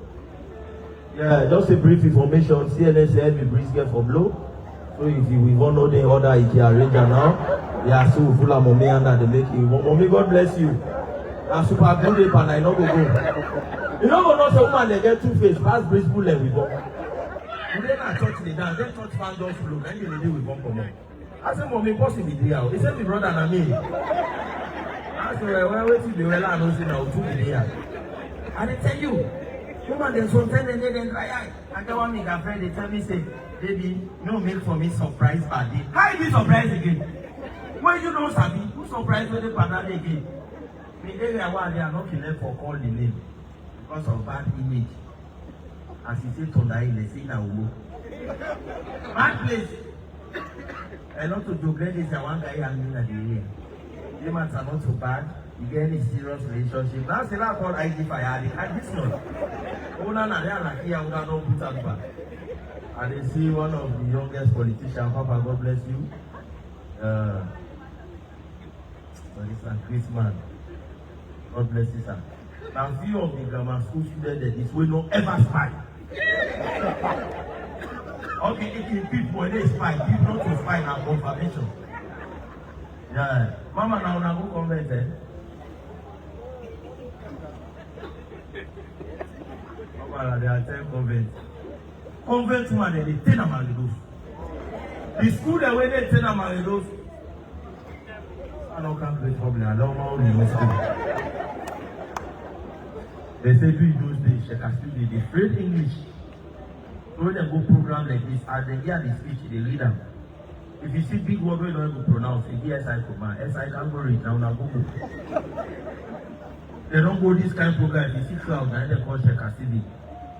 Yeah, just a brief information. CNN said we bring here from low. So if we want to know the other IKEA ranger now, they are so full of mommy and they make you. Mommy, God bless you. I'm super good and I know go. You know what? Some woman they get 2 face, pass breeze bullet with one. And then I touch the dance, then touch fan just flow, then you do with one come on. I said, Mommy, possibly 3 hours. He said, my brother and me. I said, well, wait till the well I know say now 2 years. And they tell you, woman, there's sometimes they dry eye. I got one nigga friend, they tell me, say, baby, no make for me surprise party. How you be surprised again? When you know Sabi, who surprised when they party again? The area where they are not killing for call the name because of bad image. As he said, Tondai, they say now. Bad place. A lot of joke, is one guy and me at the area. Humans are not so bad. You get any serious relationship. That's the last called ID5. This one. And they see one of the youngest politicians, Papa, God bless you. It's a Christmas. God bless you, sir. Now, few of the grammar school students that this will not ever spy. Okay, if people when they spy, people not to spy now confirmation. Yeah. Mama now go convert. Mama, they are 10 convent. Convent man, they 10 among the school that when they 10 among those. I don't come to the problem. I don't know the school. They say during those days, they can still they afraid English. So when they go program like this, as they hear the speech, they read them. If you see big word, we don't even pronounce it. SI command, SI can go read now. Go. They don't go this kind of program. If you see crowd, now they call Shekasibi.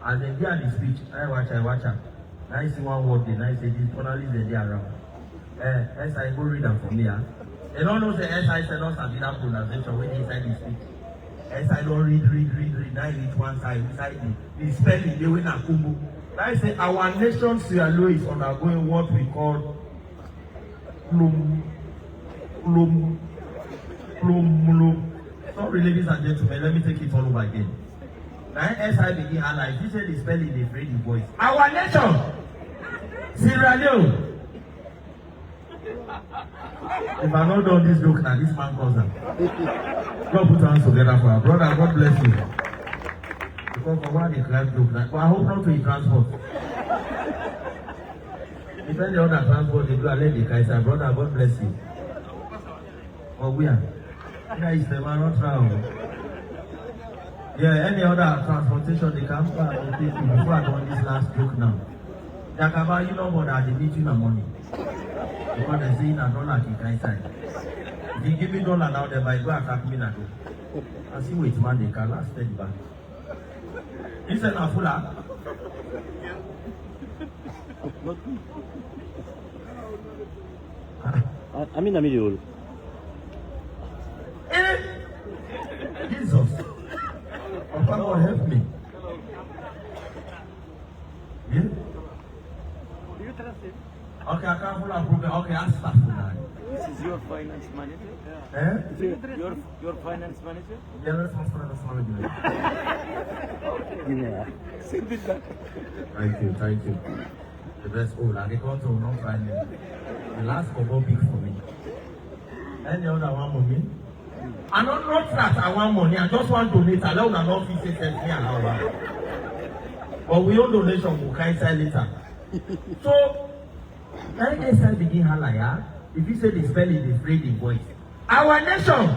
As they hear the speech, I watch her. Now you see one word, then I say this journalist they around. SI go read them for me. They don't know the SI said not have that pronunciation when they inside the speech. SI don't read. Now you reach one side, beside the spelling, they win a kumbu. I say our nation Sierra Leone is undergoing what we call plum. Sorry, ladies and gentlemen, let me take it all over again. Now SI begin analyze. He said the spelling, they afraid the voice. Our nation Sierra Leone. If I not done this joke now, this man calls them. God put hands together for our brother. God bless you. Because for one, they crack joke now. But I hope not to transport. If any other transport, they do a lady, Kaiser, brother, God bless you. Oh, we are. Yeah, it's the man not travel. Yeah, any other transportation, they come before I do this last joke now. Jakaba, you know what they need you the money. Because they say $1 Kaiser. If you give me $1 now, they might go attack me now. I see which man they can last take back. He said, now, Fulah. I'm in the middle. Jesus. Papa, God help me. Yeah? Do you trust him? Okay, I can't Fulah problem. Okay, I'll start Fulah. This is your finance manager? Yeah. Your finance manager? General finance manager. Yeah. Thank you. The best I got to not find me. The last couple big for me. Any other one for me? I don't know that I want money. I just want to donate. I don't know if it's me and our. But we own donation will cancel later. So, when SI begin halaya, if you say the spelling, the phrase, the voice. Our nation,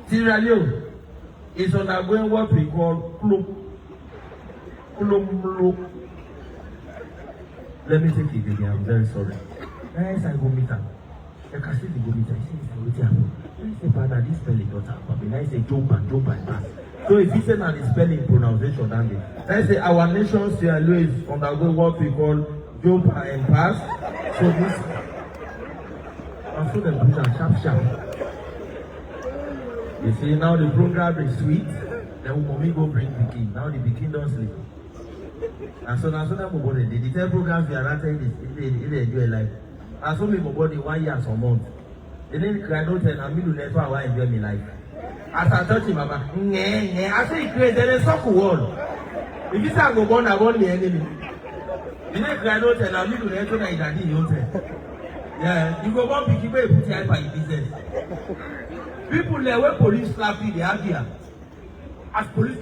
Sierra Leone, is undergoing what we call plum. Let me take it again. I'm very sorry. Yes, I go meet her. I can see the go meet her. I say, I say, father, this spelling don't happen. I say, jump and pass. So if you say now the spelling pronunciation, then I say our nation Sierra Leone is undergoing what we call jump and pass. So this, and so them put a sharp. You see, now the program is sweet. Then mommy go bring the king. Now the king don't sleep. And so now that body, the 10 programs we are running this, they do a life. And so me body 1 year or month. They didn't cry no tell and me do never want enjoy my life. As I touch him, I say it's crazy, there's a soccer wall. If you say I go born, I want the enemy. They didn't cry no tell and me do never want daddy you tell. Yeah, you go born picky boy put your by business. People there where police slap you, they have here. As police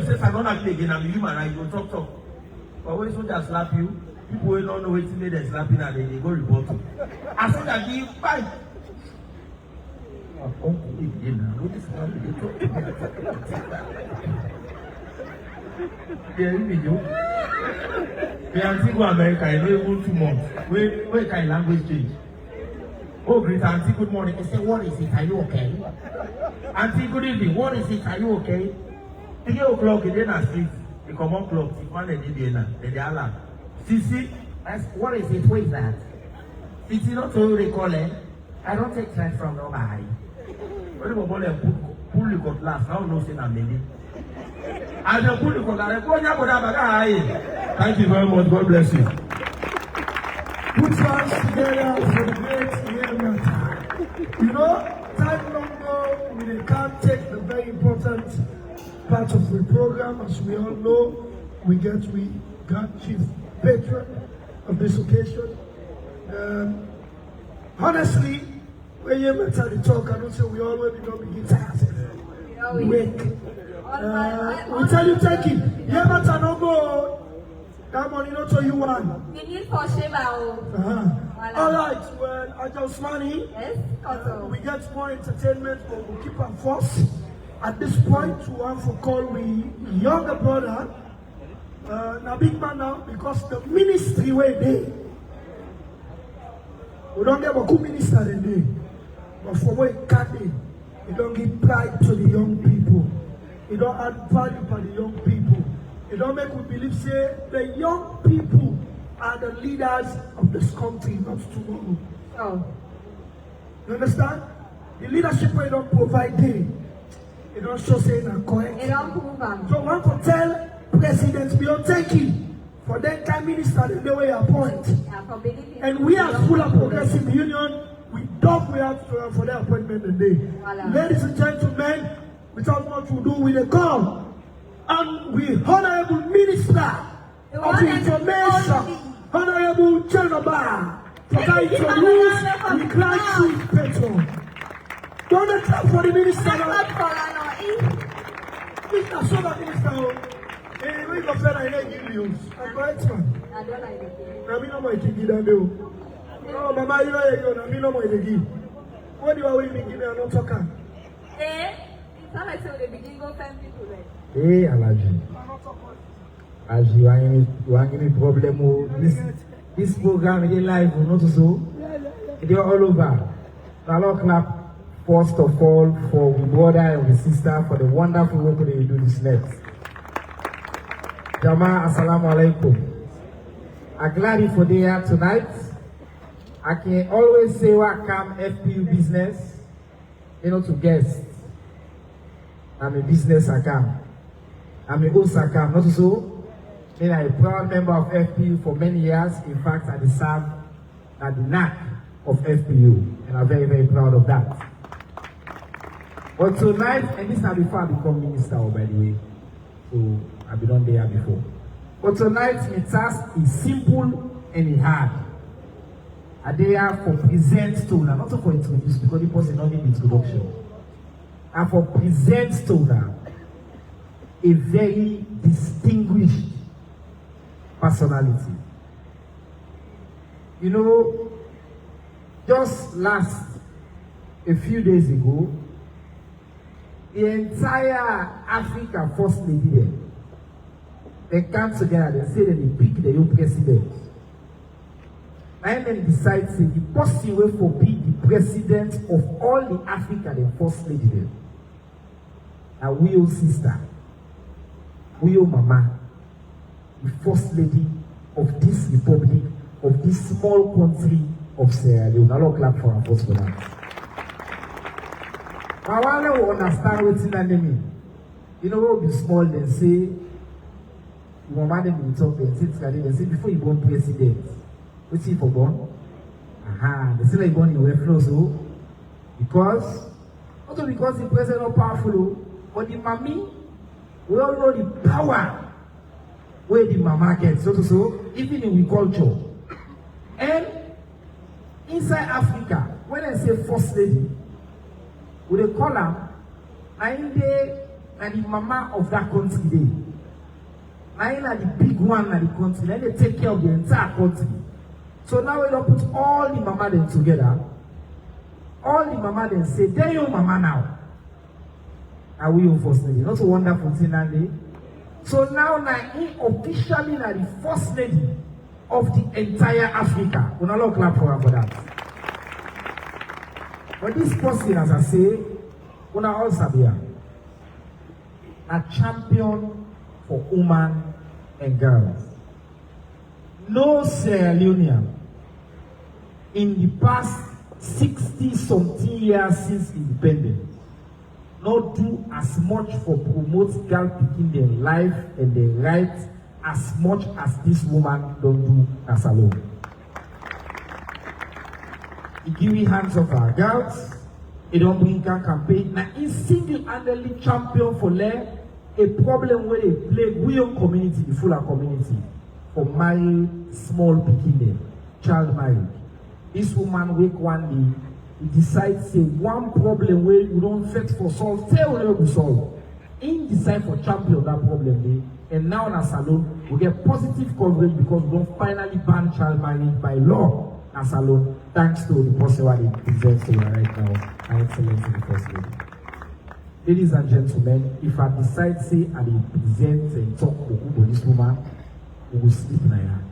says I don't have to again, I'm a human right, you talk. But when soldiers slap you, people will not know what made them slapping and they go report you. As soon as you fight. The Antigua America, I know even 2 months. Where can language change? Oh, great auntie, good morning. I say, what is it? Are you okay? Auntie, good evening. What is it? Are you okay? 3 o'clock, then I sleep. They come on clock, if one did the alarm. Sisi, what is it? What is that? Sisi not to recall it. I don't take threats from nobody. When you pull the cutlass, now no sin and maybe. I just pull the cutlass. Thank you very much. God bless you. Put your hands together for the great Leone. You know, time longer, we can't take the very important part of the program. As we all know, we got chief patron of this occasion. Honestly, when you met at the talk, I don't say we always begin tired. Wake. We tell you, take it. Yeah, but I don't go. That money not to you one. We need for Sheba. All right, well, Ajosmani, yes, we get more entertainment, but we'll keep our force. At this point, we want to call we younger brother, now big man now, because the ministry way there. We don't get a good minister in there, but for what it can be, it don't give pride to the young people. It don't add value for the young people. It don't make we believe, say, the young people are the leaders of this country, not tomorrow. Oh. You understand? The leadership we don't provide there, it don't show saying a correct. It don't prove them. So one for tell President we don't take it for that time minister the way appoint. And we are Fulah Progressive Union, we don't we have for their appointment today. Ladies and gentlemen, without much to do with the call. And we Honorable Minister of Information, Honorable Chenaba, to introduce the Grand Chief Patron. Don't clap for the minister. Mr. Soba Minister, we go for the news. I'm correct, man. I don't like it. I mean, I'm going to give that bill. Oh, Mama, you know, I mean, I'm going to give. What do you want me to give? I'm not talking. It's not like so they begin go find people there. Hey, Alaji. As you are any problem, this program is live, not so. They are all over. Now, clap first of all for the brother and the sister for the wonderful work that you do this next. Jama, assalamu alaikum. I'm glad for there tonight. I can always say welcome FPU business, to guests. I'm a business account. I'm a host account, not so. I'm a proud member of FPU for many years. In fact, I served at the NAC of FPU, and I'm very, very proud of that. But tonight, and this is before I become minister, by the way, so I've been on there before. But tonight, my task is simple and hard. I'm there for present stoner, not for introduce, because the person don't need introduction. And for present stoner, a very distinguished personality. You know, just a few days ago, the entire Africa First Lady there, they come together and say that they pick the new president. And then decide to say the person will for be the president of all the Africa, the First Lady there. And we your sister, we your mama, the First Lady of this republic, of this small country of Sierra Leone. I'll clap for our first for that. I want to understand what's in the name. You know, we'll be small and say, mama them will talk and say before you born president, what's he for born? They say like born in the flow, so because not because the president is powerful, but the mommy, we all know the power where the mama gets, so even in culture. And inside Africa, when I say first lady, we they call her and the mama of that country day. Now the big one in the country, then they take care of the entire country. So now we don't put all the mama them together. All the mama them say, they're your mama now. Are we your first lady? Not a wonderful thing, Andy. So now he officially the first lady of the entire Africa. We're not clap for her for that. But this person, as I say, we're all Sabia, a champion for woman and girls. No Sierra Leonean in the past 60-something years since independence not do as much for promote girl picking their life and their rights as much as this woman don't do as alone. He give me hands of our girls. He don't bring a campaign. Now he single-handedly champion for a problem where they play we own community, the Fulah community, for married small picking child marriage. This woman wake one day, he decides say one problem where we don't fight for solve, say we never solve. He decide for champion that problem day, and now in a salon we get positive coverage because we don't finally ban child marriage by law. As alone, thanks to the person who presents to you right now, Her Excellency the First Lady. Ladies and gentlemen, if I decide say I present and talk about this woman, we will sleep in her.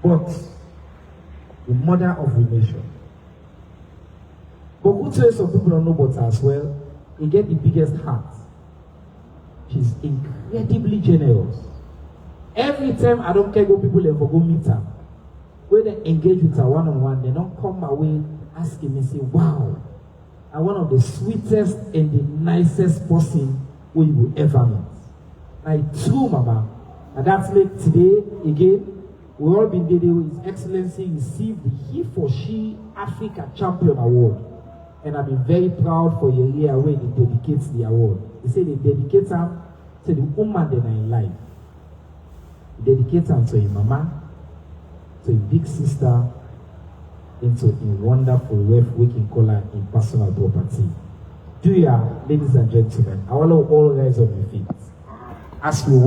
But the mother of the nation. But good choice of people don't know about her as well. He get the biggest heart. She's incredibly generous. Every time I don't care what people ever go meet her. When they engage with her one-on-one, they don't come away asking me, say, wow, I'm one of the sweetest and the nicest person who you will ever meet. Like true, Mama. And that's make today, again, we all been there with His Excellency received the He for She Africa Champion Award. And I've been very proud for your year where they dedicate the award. They say they dedicate them to the woman that are in life. They dedicate them to a mama, to a big sister, into a wonderful wealth we can call her in personal property. Do ya, ladies and gentlemen, I want to all rise on your feet as we